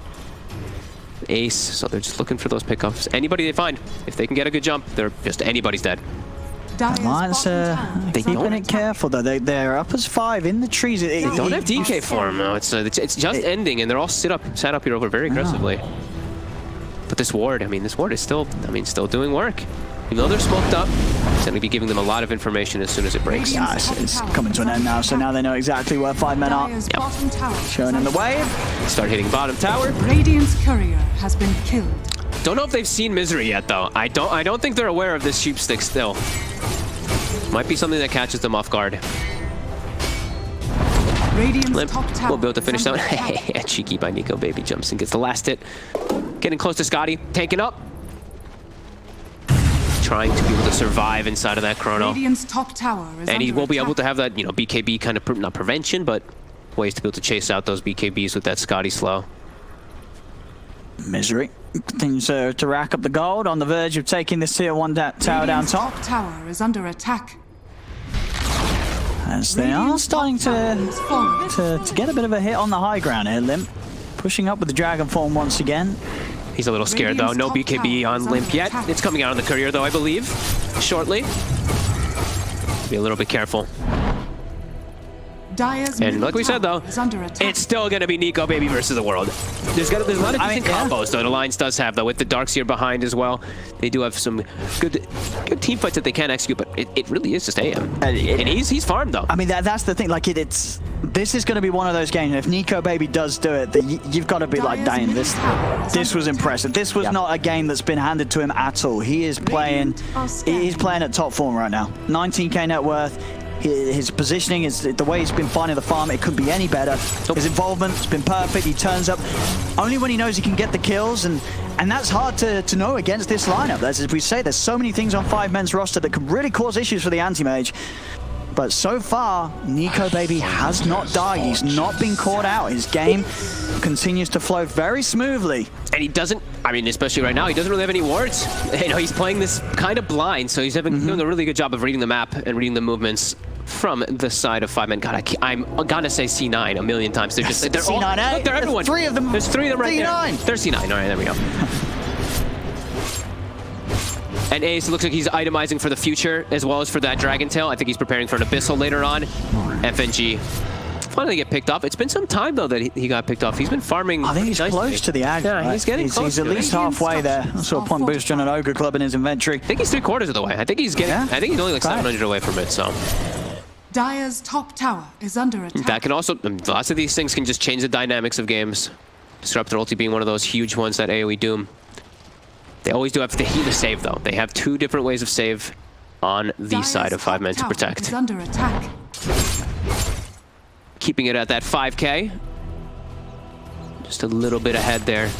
Speaker 4: Ace, so they're just looking for those pickups. Anybody they find, if they can get a good jump, they're just anybody's dead.
Speaker 3: Alliance, keeping it careful though. They're up as 5 in the trees.
Speaker 4: They don't have DK for them though. It's just ending, and they're all sat up here over very aggressively. But this ward, I mean, this ward is still, still doing work. Even though they're smoked up, it's going to be giving them a lot of information as soon as it breaks.
Speaker 3: Yeah, it's coming to an end now, so now they know exactly where 5 men are.
Speaker 5: Yep.
Speaker 3: Showing in the wave.
Speaker 4: Start hitting bottom tower.
Speaker 5: Radiant's courier has been killed.
Speaker 4: Don't know if they've seen Misery yet, though. I don't think they're aware of this sheepstick still. Might be something that catches them off guard.
Speaker 5: Limp
Speaker 4: will be able to finish that one. Cheeky by Nikobaby jumps and gets the last hit. Getting close to Scotty, tanking up. Trying to be able to survive inside of that chrono.
Speaker 5: Radiant's top tower is
Speaker 4: and he will be able to have that, BKB kind of, not prevention, but ways to be able to chase out those BKBs with that Scotty slow.
Speaker 3: Misery continues to rack up the gold, on the verge of taking this tier 1 tower down top.
Speaker 5: Top tower is under attack.
Speaker 3: As they are starting to get a bit of a hit on the high ground here, Limp. Pushing up with the Dragon Form once again.
Speaker 4: He's a little scared though. No BKB on Limp yet. It's coming out on the courier though, I believe, shortly. Be a little bit careful. And like we said though, it's still going to be Nikobaby versus the world. There's a lot of decent combos though. The Alliance does have though, with the Darkseer behind as well. They do have some good team fights that they can execute, but it really is just AM. And he's farmed though.
Speaker 3: I mean, that's the thing. Like this is going to be one of those games. If Nikobaby does do it, you've got to be like, damn, this was impressive. This was not a game that's been handed to him at all. He is playing. He's playing at top form right now. 19k net worth. His positioning is the way he's been finding the farm. It couldn't be any better. His involvement's been perfect. He turns up only when he knows he can get the kills, and that's hard to know against this lineup. As we say, there's so many things on 5 men's roster that could really cause issues for the Anti-Mage. But so far, Nikobaby has not died. He's not been caught out. His game continues to flow very smoothly.
Speaker 4: And he doesn't, especially right now, he doesn't really have any wards. He's playing this kind of blind, so he's doing a really good job of reading the map and reading the movements from the side of 5 men. God, I'm gonna say C9 a million times. They're just, they're
Speaker 3: C9,
Speaker 4: all, look, they're everyone.
Speaker 3: There's 3 of them.
Speaker 4: There's 3 of them right
Speaker 3: C9.
Speaker 4: there. There's C9, all right, there we go. And Ace looks like he's itemizing for the future as well as for that Dragon Tail. I think he's preparing for an Abyssal later on. FNG finally get picked off. It's been some time though that he got picked off. He's been farming.
Speaker 3: I think he's close to the ag.
Speaker 4: Yeah, right? He's getting close.
Speaker 3: He's at least halfway there. I saw a point boost on an Ogre Club in his inventory.
Speaker 4: I think he's 3/4 of the way. I think he's getting. Yeah. I think he's only like 700 away from it. So.
Speaker 5: Dire's top tower is under attack.
Speaker 4: That can also. Lots of these things can just change the dynamics of games. Disruptor ulti being one of those huge ones that AoE Doom. They always do have to heal the save though. They have 2 different ways of save on the side of 5 men to protect.
Speaker 5: Is under attack.
Speaker 4: Keeping it at that 5k. Just a little bit ahead there.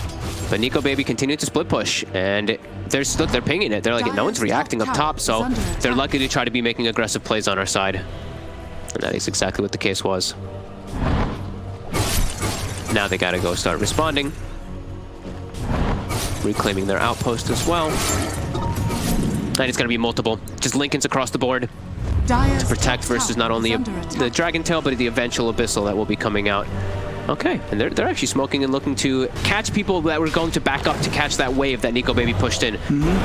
Speaker 4: But Nikobaby continued to split push, and they're pinging it. They're like, no one's reacting up top, so they're lucky to try to be making aggressive plays on our side. And that is exactly what the case was. Now they gotta go start responding. Reclaiming their outpost as well. And it's going to be multiple. Just Lincolns across the board to protect versus not only the Dragon Tail, but the eventual Abyssal that will be coming out. Okay, and they're actually smoking and looking to catch people that were going to back up to catch that wave that Nikobaby pushed in.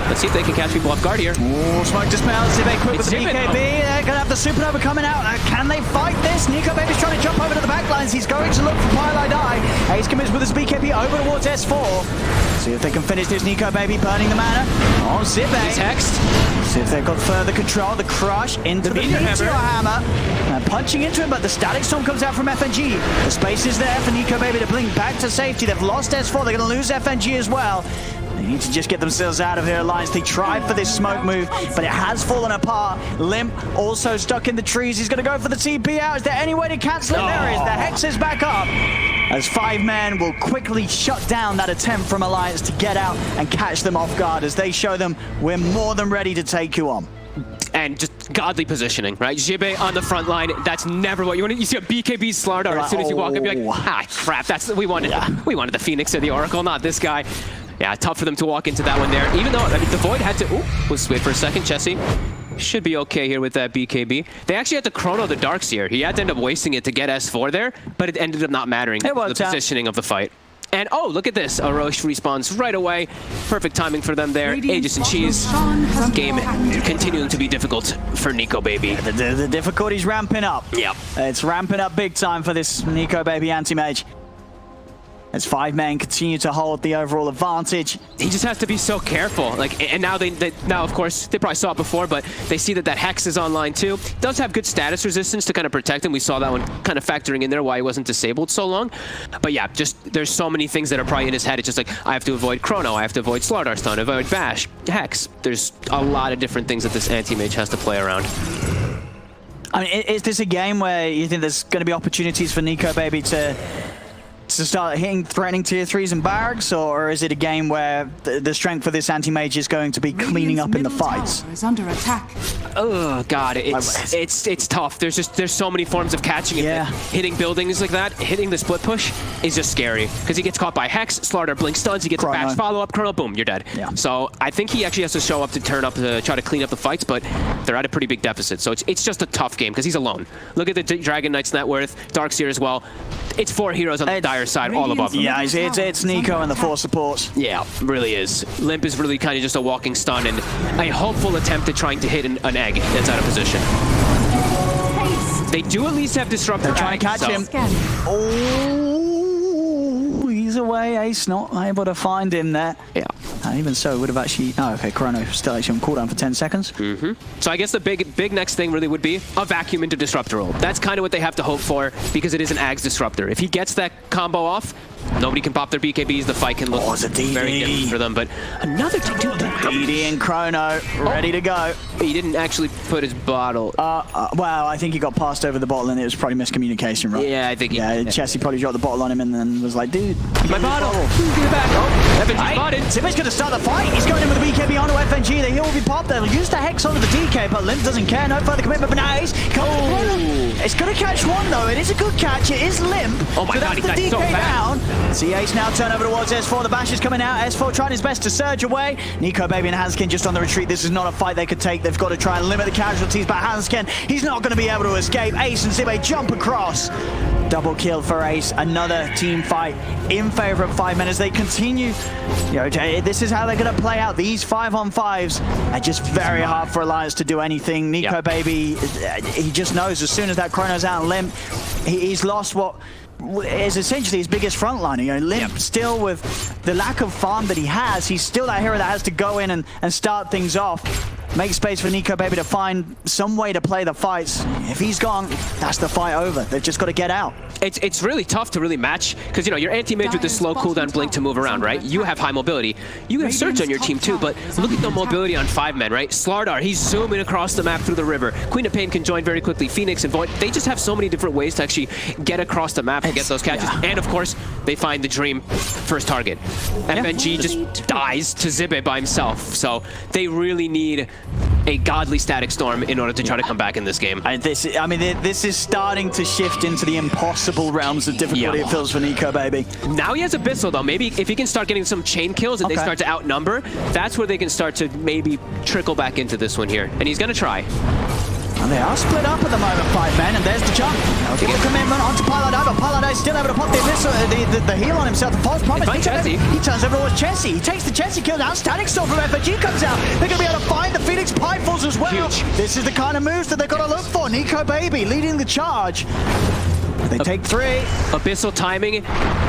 Speaker 4: Let's see if they can catch people off guard here.
Speaker 3: Oh, smoke dispelled. Zibe quick with the BKB. They're going to have the Supernova coming out. Can they fight this? Nikobaby's trying to jump over to the backlines. He's going to look for Twilight Eye. Ace commits with his BKB over towards S4. See if they can finish this. Nikobaby burning the mana on Zibe.
Speaker 4: He's hexed.
Speaker 3: See if they've got further control. The crush into the Meteor Hammer. Punching into him, but the Static Storm comes out from FNG. The space is there for Nikobaby to blink back to safety. They've lost S4. They're going to lose FNG as well. need to just get themselves out of here, Alliance. They tried for this smoke move, but it has fallen apart. Limp also stuck in the trees. He's going to go for the TP out. Is there any way to cancel it? There is. The Hex is back up. As 5 men will quickly shut down that attempt from Alliance to get out and catch them off guard as they show them we're more than ready to take you on.
Speaker 4: And just godly positioning, right? Jibe on the front line, that's never what you want. You see a BKB Slardar as soon as you walk up, you're like, ah, crap, we wanted the Phoenix or the Oracle, not this guy. Yeah, tough for them to walk into that one there. Even though, I mean, the Void had to, let's wait for a second, Chessie. Should be okay here with that BKB. They actually had to chrono the Darkseer. He had to end up wasting it to get S4 there, but it ended up not mattering. The positioning of the fight. And look at this. Arosh respawns right away. Perfect timing for them there. Aegis and Cheese. Game continuing to be difficult for Nikobaby.
Speaker 3: The difficulty's ramping up.
Speaker 4: Yep.
Speaker 3: It's ramping up big time for this Nikobaby Anti-Mage. As 5 men continue to hold the overall advantage.
Speaker 4: He just has to be so careful. Like, and now now of course they probably saw it before, but they see that Hex is online too. Does have good status resistance to kind of protect him. We saw that one kind of factoring in there why he wasn't disabled so long. But yeah, just there's so many things that are probably in his head. It's just like I have to avoid Chrono, I have to avoid Slardar Stun, avoid Bash, Hex. There's a lot of different things that this Anti-Mage has to play around.
Speaker 3: I mean, is this a game where you think there's going to be opportunities for Nikobaby to start threatening tier 3s and barracks, or is it a game where the strength for this Anti-Mage is going to be cleaning up in the fights?
Speaker 5: Is under attack.
Speaker 4: Oh god, it's tough. There's so many forms of catching it.
Speaker 3: Yeah.
Speaker 4: Hitting buildings like that, hitting the split push is just scary because he gets caught by Hex, Slardar blink stuns, he gets a Bash follow up, Chrono, boom, you're dead.
Speaker 3: Yeah.
Speaker 4: So I think he actually has to show up to turn up to try to clean up the fights, but they're at a pretty big deficit. So it's just a tough game because he's alone. Look at the Dragon Knight's net worth, Darkseer as well. It's 4 heroes on the dire side, all above him.
Speaker 3: Yeah, it's Nico and the 4 supports.
Speaker 4: Yeah, really is. Limp is really kind of just a walking stun and a hopeful attempt at trying to hit an egg that's out of position. They do at least have Disruptor.
Speaker 3: They're trying to catch him. Oh, he's away. Ace not able to find him there.
Speaker 4: Yeah.
Speaker 3: Even so, would have actually... Oh, okay, Chrono still actually on cooldown for 10 seconds.
Speaker 4: So I guess the big next thing really would be a vacuum into Disruptor roll. That's kind of what they have to hope for because it is an Ags Disruptor. If he gets that combo off, nobody can pop their BKBs. The fight can look very different for them. But another
Speaker 3: DD and Chrono ready to go.
Speaker 4: He didn't actually put his bottle.
Speaker 3: Well, I think he got passed over the bottle and it was probably miscommunication, right?
Speaker 4: Yeah, I think
Speaker 3: Chessie probably dropped the bottle on him and then was like, dude,
Speaker 4: my bottle. Give it back. FNG spotted.
Speaker 3: Zippy's going to start the fight. He's going in with the BKB onto FNG. The heal will be popped. They'll use the Hex onto the DK, but Limp doesn't care. No further commitment, but now Ace it's going to catch one, though. It is a good catch. It is Limp.
Speaker 4: Oh my god,
Speaker 3: the DK
Speaker 4: so
Speaker 3: down. See Ace now turn over towards S4. The Bash is coming out. S4 trying his best to surge away. Nikobaby and Hanskin just on the retreat. This is not a fight they could take. They've got to try and limit the casualties, but Hanskin, he's not going to be able to escape. Ace and Zibe jump across. Double kill for Ace. Another team fight in favor of 5 men as they continue. You know, this is how they're going to play out. These 5-on-5s are just very hard for Alliance to do anything. Nikobaby, he just knows as soon as that Chrono's out and Limp, he's lost what is essentially his biggest frontliner. You know, Limp still with the lack of farm that he has, he's still that hero that has to go in and start things off. Make space for Nikobaby to find some way to play the fights. If he's gone, that's the fight over. They've just got to get out.
Speaker 4: It's really tough to really match because, you know, your Anti-Mage with the slow cooldown blink to move around, right? You have high mobility. You have Surge on your team too, but look at the mobility on 5 men, right? Slardar, he's zooming across the map through the river. Queen of Pain can join very quickly. Phoenix and Void, they just have so many different ways to actually get across the map and get those catches. And of course, they find the Dream first target. FNG just dies to Zibe by himself. So they really need a godly static storm in order to try to come back in this game.
Speaker 3: This is starting to shift into the impossible realms of difficulty it feels for Nikobaby.
Speaker 4: Now he has Abyssal though. Maybe if he can start getting some chain kills and they start to outnumber, that's where they can start to maybe trickle back into this one here. And he's gonna try.
Speaker 3: And they are split up at the moment, 5 men, and there's the jump. Give a commitment onto Paladin, but Paladin still able to pop the Abyssal, the heal on himself, the false promise. He turns over towards Chessie. He takes the Chessie kill down. Static Storm from FNG comes out. They're going to be able to find the Phoenix Pipefalls as well. Huge. This is the kind of moves that they've got to look for. Nikobaby leading the charge. They take 3.
Speaker 4: Abyssal timing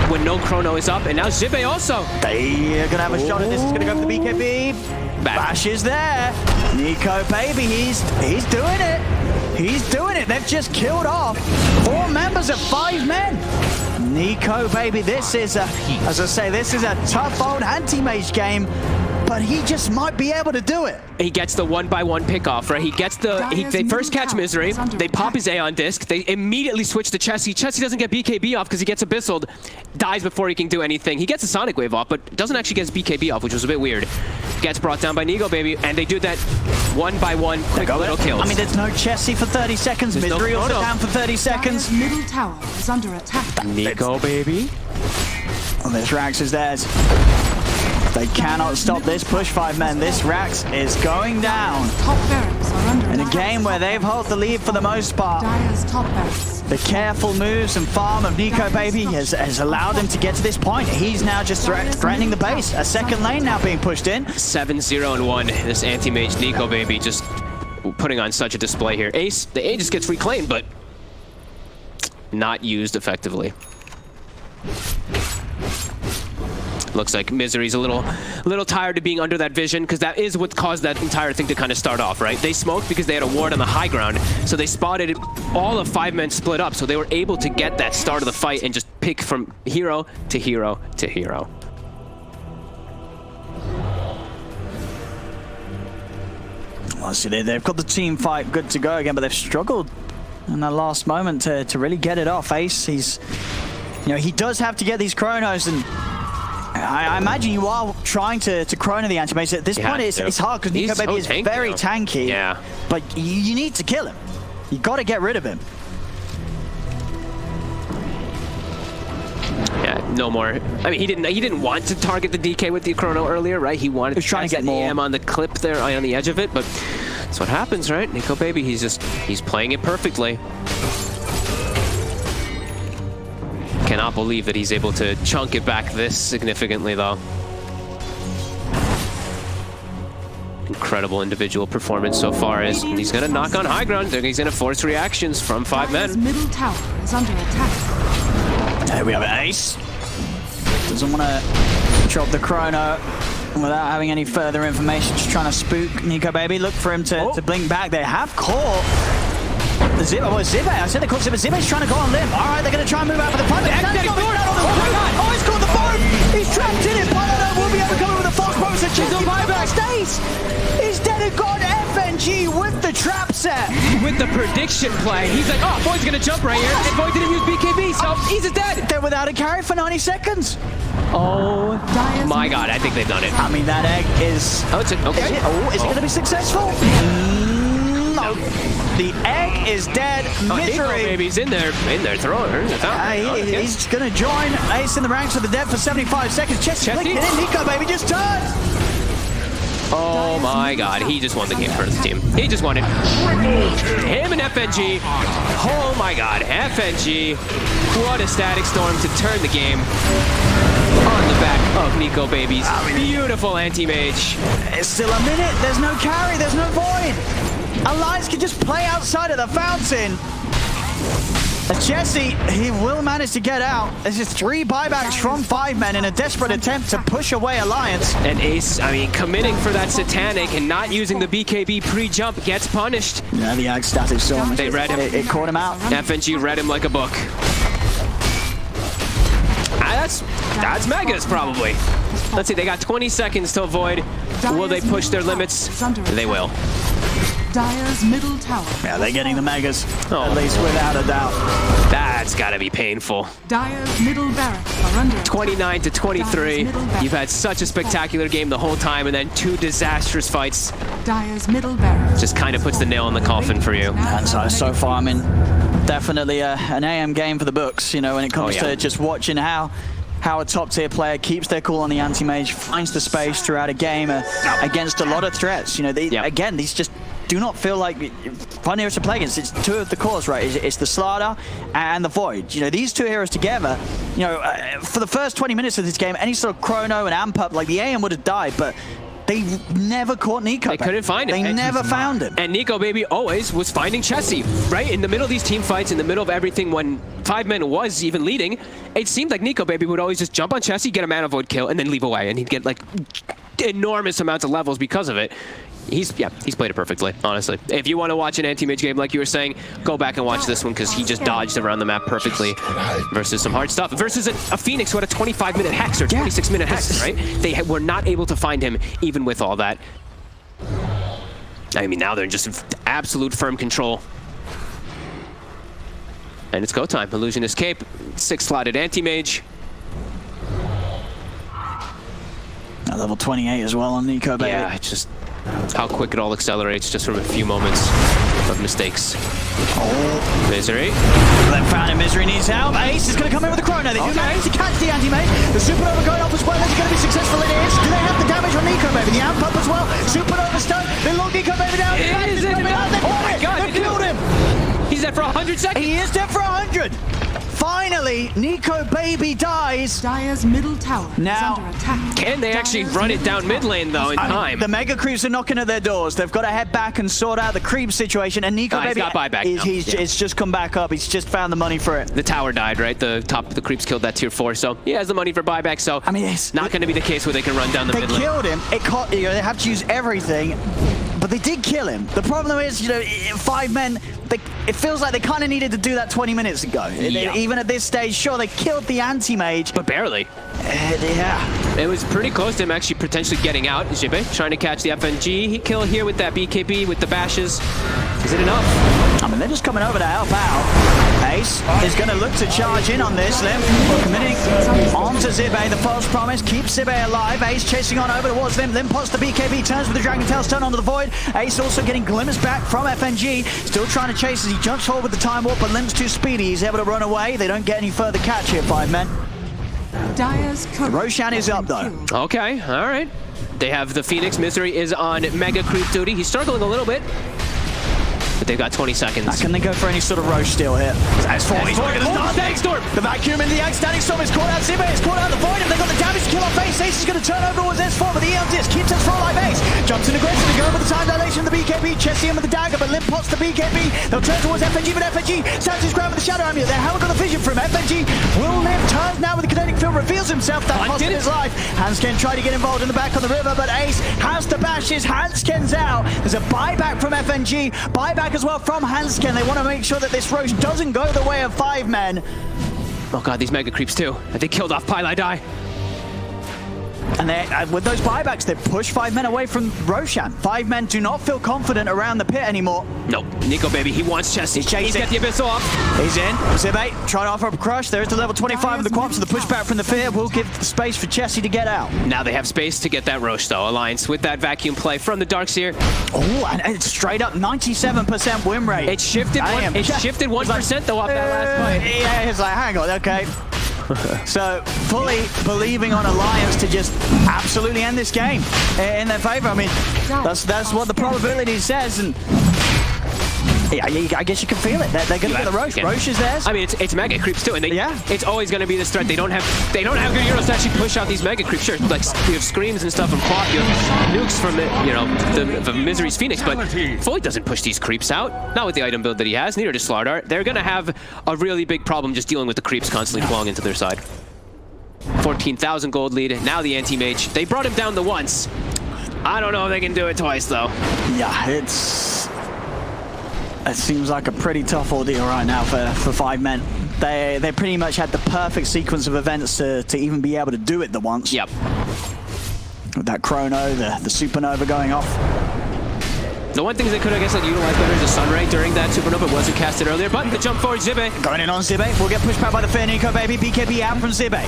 Speaker 4: when no Chrono is up, and now Zibe also.
Speaker 3: They are going to have a shot at this. It's going to go for the BKB. Bash is there. Nikobaby, he's doing it. He's doing it. They've just killed off 4 members of 5 men. Nikobaby, this is a, as I say, this is a tough old anti-mage game, but he just might be able to do it.
Speaker 4: He gets the 1-by-1 pickoff, right? He gets the, they first catch Misery, they pop his Aeon Disc, they immediately switch to Chessie. Chessie doesn't get BKB off because he gets Abyssal, dies before he can do anything. He gets a Sonic Wave off, but doesn't actually get his BKB off, which was a bit weird. Gets brought down by Nikobaby, and they do that 1-by-1 quick little kills.
Speaker 3: I mean, there's no Chessie for 30 seconds,
Speaker 4: There's
Speaker 3: Misery
Speaker 4: no
Speaker 3: also
Speaker 4: photo.
Speaker 3: down for 30 seconds.
Speaker 5: Dire's middle tower is under attack.
Speaker 4: Nikobaby.
Speaker 3: And this Rax is theirs. They cannot stop this push, 5 men. This Rax is going down.
Speaker 5: Top barracks are under
Speaker 3: In a
Speaker 5: attack.
Speaker 3: game where they've held the lead for the most part.
Speaker 5: Dire's top barracks.
Speaker 3: The careful moves and farm of Nikobaby has allowed him to get to this point. He's now just threatening the base. A second lane now being pushed in.
Speaker 4: 7-0-1. This anti-mage Nikobaby just putting on such a display here. Ace, the Aegis gets reclaimed, but not used effectively. Looks like Misery's a little tired of being under that vision, because that is what caused that entire thing to kind of start off, right? They smoked because they had a ward on the high ground, so they spotted all of 5 men split up, so they were able to get that start of the fight and just pick from hero to hero to hero.
Speaker 3: Well, see, they've got the team fight good to go again, but they've struggled in that last moment to really get it off. Ace, he does have to get these chronos, and I imagine you are trying to chrono the anti-mage. At this point, it's hard because Nikobaby is very tanky.
Speaker 4: Yeah.
Speaker 3: But you need to kill him. You got to get rid of him.
Speaker 4: Yeah, no more. I mean, he didn't want to target the DK with the chrono earlier, right? He wanted to
Speaker 3: trying to get more
Speaker 4: AM on the clip there, on the edge of it, but that's what happens, right? Nikobaby, he's playing it perfectly. Cannot believe that he's able to chunk it back this significantly, though. Incredible individual performance so far. As he's going to knock on high ground. He's going to force reactions from 5
Speaker 5: Dire's
Speaker 4: men.
Speaker 5: middle tower is under attack.
Speaker 3: There we have it. Ace doesn't want to drop the chrono without having any further information. Just trying to spook Nikobaby. Look for him to blink back. They have caught Zibe. Oh, Zibe. I said they caught Zibe. Zibe's trying to go on limb. All right, they're going to try and move out for the pipe. Oh, he's caught the bomb. He's trapped in it. But will be able to come with a false promise. He's on buyback. Stays. He's dead and gone. FNG with the trap set.
Speaker 4: With the prediction play, he's like, oh, Void's going to jump right here. And Void didn't use BKB, so he's dead.
Speaker 3: They're without a carry for 90 seconds.
Speaker 4: Oh my god, I think they've done it.
Speaker 3: I mean, that egg is...
Speaker 4: Oh, it's okay.
Speaker 3: Is it going to be successful? No. The egg is dead. Misery.
Speaker 4: Baby's in there throwing her.
Speaker 3: He's going to join Ace in the ranks of the dead for 75 seconds. Chessie clicked it in. Nikobaby just turned.
Speaker 4: Oh my god, he just won the game for his team. He just won it. Him and FNG. Oh my god, FNG. What a static storm to turn the game on the back of Nikobaby's beautiful anti-mage.
Speaker 3: It's still a minute. There's no carry. There's no void. Alliance can just play outside of the fountain. Chessie, he will manage to get out. There's just 3 buybacks from 5 men in a desperate attempt to push away Alliance.
Speaker 4: And Ace, I mean, committing for that Satanic and not using the BKB pre-jump gets punished.
Speaker 3: Yeah, the Ag static storm.
Speaker 4: They read him.
Speaker 3: It caught him out.
Speaker 4: FNG read him like a book. That's Megas, probably. Let's see, they got 20 seconds to avoid. Will they push their limits? They will.
Speaker 5: Dire's middle tower.
Speaker 3: Yeah, they're getting the Megas,
Speaker 4: Oh.
Speaker 3: at least without a doubt.
Speaker 4: That's got to be painful.
Speaker 5: Dire's middle barracks are under attack.
Speaker 4: 29 to 23. You've had such a spectacular game the whole time, and then 2 disastrous fights.
Speaker 5: Dire's middle barracks.
Speaker 4: Just kind of puts the nail in the coffin for you.
Speaker 3: And so far, I mean, definitely an AM game for the books, you know, when it comes to just watching how a top-tier player keeps their cool on the anti-mage, finds the space throughout a game against a lot of threats. You know, again, these just do not feel like fun heroes to play against. It's 2 of the cores, right? It's the Slardar and the Void. You know, these 2 heroes together, you know, for the first 20 minutes of this game, any sort of chrono and amp up, like the AM would have died, but they never caught Nico.
Speaker 4: They couldn't find him.
Speaker 3: They never found him.
Speaker 4: And Nikobaby always was finding Chessie, right? In the middle of these team fights, in the middle of everything, when 5 men was even leading, it seemed like Nikobaby would always just jump on Chessie, get a mana void kill, and then leave away, and he'd get like enormous amounts of levels because of it. He's played it perfectly, honestly. If you want to watch an anti-mage game like you were saying, go back and watch this one because he just dodged around the map perfectly versus some hard stuff. Versus a Phoenix who had a 25-minute hex or 26-minute hex, right? They were not able to find him even with all that. I mean, now they're just in absolute firm control. And it's go time. Illusionist Cape, 6-slotted anti-mage.
Speaker 3: Level 28 as well on Nikobaby.
Speaker 4: Yeah, it's just how quick it all accelerates just from a few moments of mistakes.
Speaker 3: Oh.
Speaker 4: Misery.
Speaker 3: Then found him. Misery needs help. Ace is going to come in with a chrono. They do manage to catch the anti-mage. The Supernova going off as well. Is he going to be successful? It is. Do they have the damage on Nikobaby? The amp up as well. Supernova stun. They lock Nikobaby down.
Speaker 4: Oh my god,
Speaker 3: they killed him.
Speaker 4: He's dead for 100 seconds.
Speaker 3: He is dead for 100. Finally, Nikobaby dies.
Speaker 5: Dire's middle tower
Speaker 3: Now,
Speaker 5: is under attack.
Speaker 4: Can they actually run it down mid lane though in time?
Speaker 3: The mega creeps are knocking at their doors. They've got to head back and sort out the creep situation. And Nikobaby,
Speaker 4: he's got buyback now.
Speaker 3: It's just come back up. He's just found the money for it.
Speaker 4: The tower died, right? The top of the creeps killed that tier 4, so he has the money for buyback. So
Speaker 3: I mean, it's
Speaker 4: not going to be the case where they can run down the mid lane.
Speaker 3: They killed him. They have to use everything. But they did kill him. The problem is, 5 men, it feels like they kind of needed to do that 20 minutes ago.
Speaker 4: Yeah.
Speaker 3: Even at this stage, sure, they killed the anti-mage.
Speaker 4: But barely.
Speaker 3: Yeah.
Speaker 4: It was pretty close to him actually potentially getting out. Jibe trying to catch the FNG. He killed here with that BKB with the bashes. Is it enough?
Speaker 3: I mean, they're just coming over to help out. Ace is going to look to charge in on this. Limp committing onto Zibe. The false promise keeps Zibe alive. Ace chasing on over towards Limp. Limp pots the BKB, turns with the Dragon Tail stun onto the Void. Ace also getting glimmers back from FNG. Still trying to chase as he jumps forward with the Time Warp, but Limp's too speedy. He's able to run away. They don't get any further catch here, 5 men.
Speaker 5: Dire's
Speaker 3: Roshan is up though.
Speaker 4: Okay, all right. They have the Phoenix. Misery is on mega creep duty. He's struggling a little bit. But they've got 20 seconds.
Speaker 3: Can they go for any sort of Roche steal here? That's 40.
Speaker 4: Static Storm!
Speaker 3: The vacuum in the Static Storm is caught out. Zibe is caught out the Void. If they've got the damage to kill off Ace, Ace is going to turn over towards S4, but the EL disc keeps S4 alive. Ace jumps in aggressively, going with the time dilation of the BKB. Chessie in with the dagger, but Limp pots the BKB. They'll turn towards FNG, but FNG stands his ground with the Shadow Amulet. They haven't got the vision from FNG. Will Limp turns now with the kinetic field, reveals himself. That cost him his life. Hansken tried to get involved in the back on the river, but Ace has the bashes. Hansken's out. There's a buyback from FNG. Buyback as well from Hansken. They want to make sure that this Roche doesn't go the way of 5 men.
Speaker 4: Oh god, these mega creeps too. They killed off Pylai Die.
Speaker 3: And with those buybacks, they push 5 men away from Roshan. 5 men do not feel confident around the pit anymore.
Speaker 4: Nope. Nikobaby, he wants Chessie. He's got the Abyssal off.
Speaker 3: He's in. Zibe trying to offer up a crush. There is the level 25 of the Quap, so the pushback from the Fear will give the space for Chessie to get out.
Speaker 4: Now they have space to get that Roche though. Alliance with that vacuum play from the Darkseer.
Speaker 3: Oh, and it's straight up 97% win rate.
Speaker 4: It shifted 1% though off that last fight.
Speaker 3: Yeah, it's like, hang on, okay. So, fully believing on Alliance to just absolutely end this game in their favor. I mean, that's what the probability says, and yeah, I guess you can feel it. They're going to get the Roche. Roche is theirs.
Speaker 4: I mean, it's mega creeps too, and it's always going to be this threat. They don't have good heroes to actually push out these mega creeps. Sure, like you have screams and stuff and Quap, you have nukes from the Misery's Phoenix, but Void doesn't push these creeps out. Not with the item build that he has. Neither does Slardar. They're going to have a really big problem just dealing with the creeps constantly flowing into their side. 14,000 gold lead. Now the anti-mage. They brought him down the once. I don't know if they can do it twice though.
Speaker 3: Yeah, it seems like a pretty tough ordeal right now for 5 men. They pretty much had the perfect sequence of events to even be able to do it the once.
Speaker 4: Yep.
Speaker 3: With that chrono, the supernova going off.
Speaker 4: The one thing they could, I guess, utilize better is a Sunray during that supernova. It wasn't casted earlier, but the jump forward, Zibe.
Speaker 3: Going in on Zibe. We'll get pushed back by the Fair Nikobaby. BKB out from Zibe.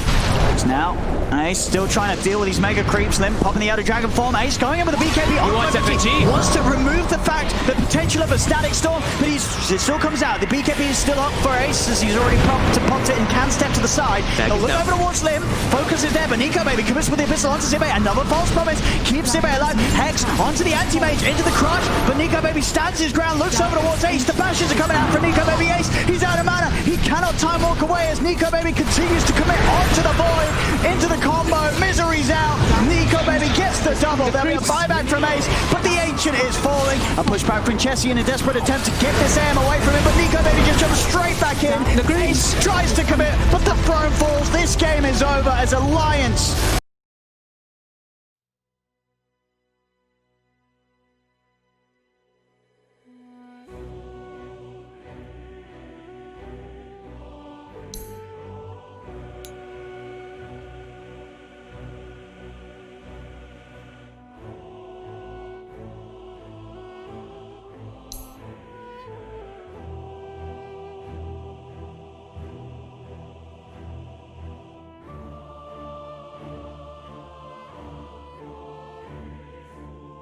Speaker 3: It's now Ace still trying to deal with these mega creeps. Limp popping the outer dragon form. Ace going in with the BKB.
Speaker 4: He wants FNG.
Speaker 3: Wants to remove the the potential of a static storm, but it still comes out. The BKB is still up for Ace as he's already popped it and can step to the side. They'll look over towards Limp. Focus is there, but Nikobaby commits with the Abyssal onto Zibe. Another false promise. Keeps Zibe alive. Hex onto the anti-mage into the crush, but Nikobaby stands his ground, looks over towards Ace. The bashes are coming out from Nikobaby. Ace, he's out of mana. He cannot time walk away as Nikobaby continues to commit onto the Void, into the combo. Misery's out. Nikobaby gets the double. There'll be a buyback from Ace, but the Ancient is falling. A pushback from Chessie in a desperate attempt to get this AM away from him, but Nikobaby just jumps straight back in. Ace tries to commit, but the throne falls. This game is over as Alliance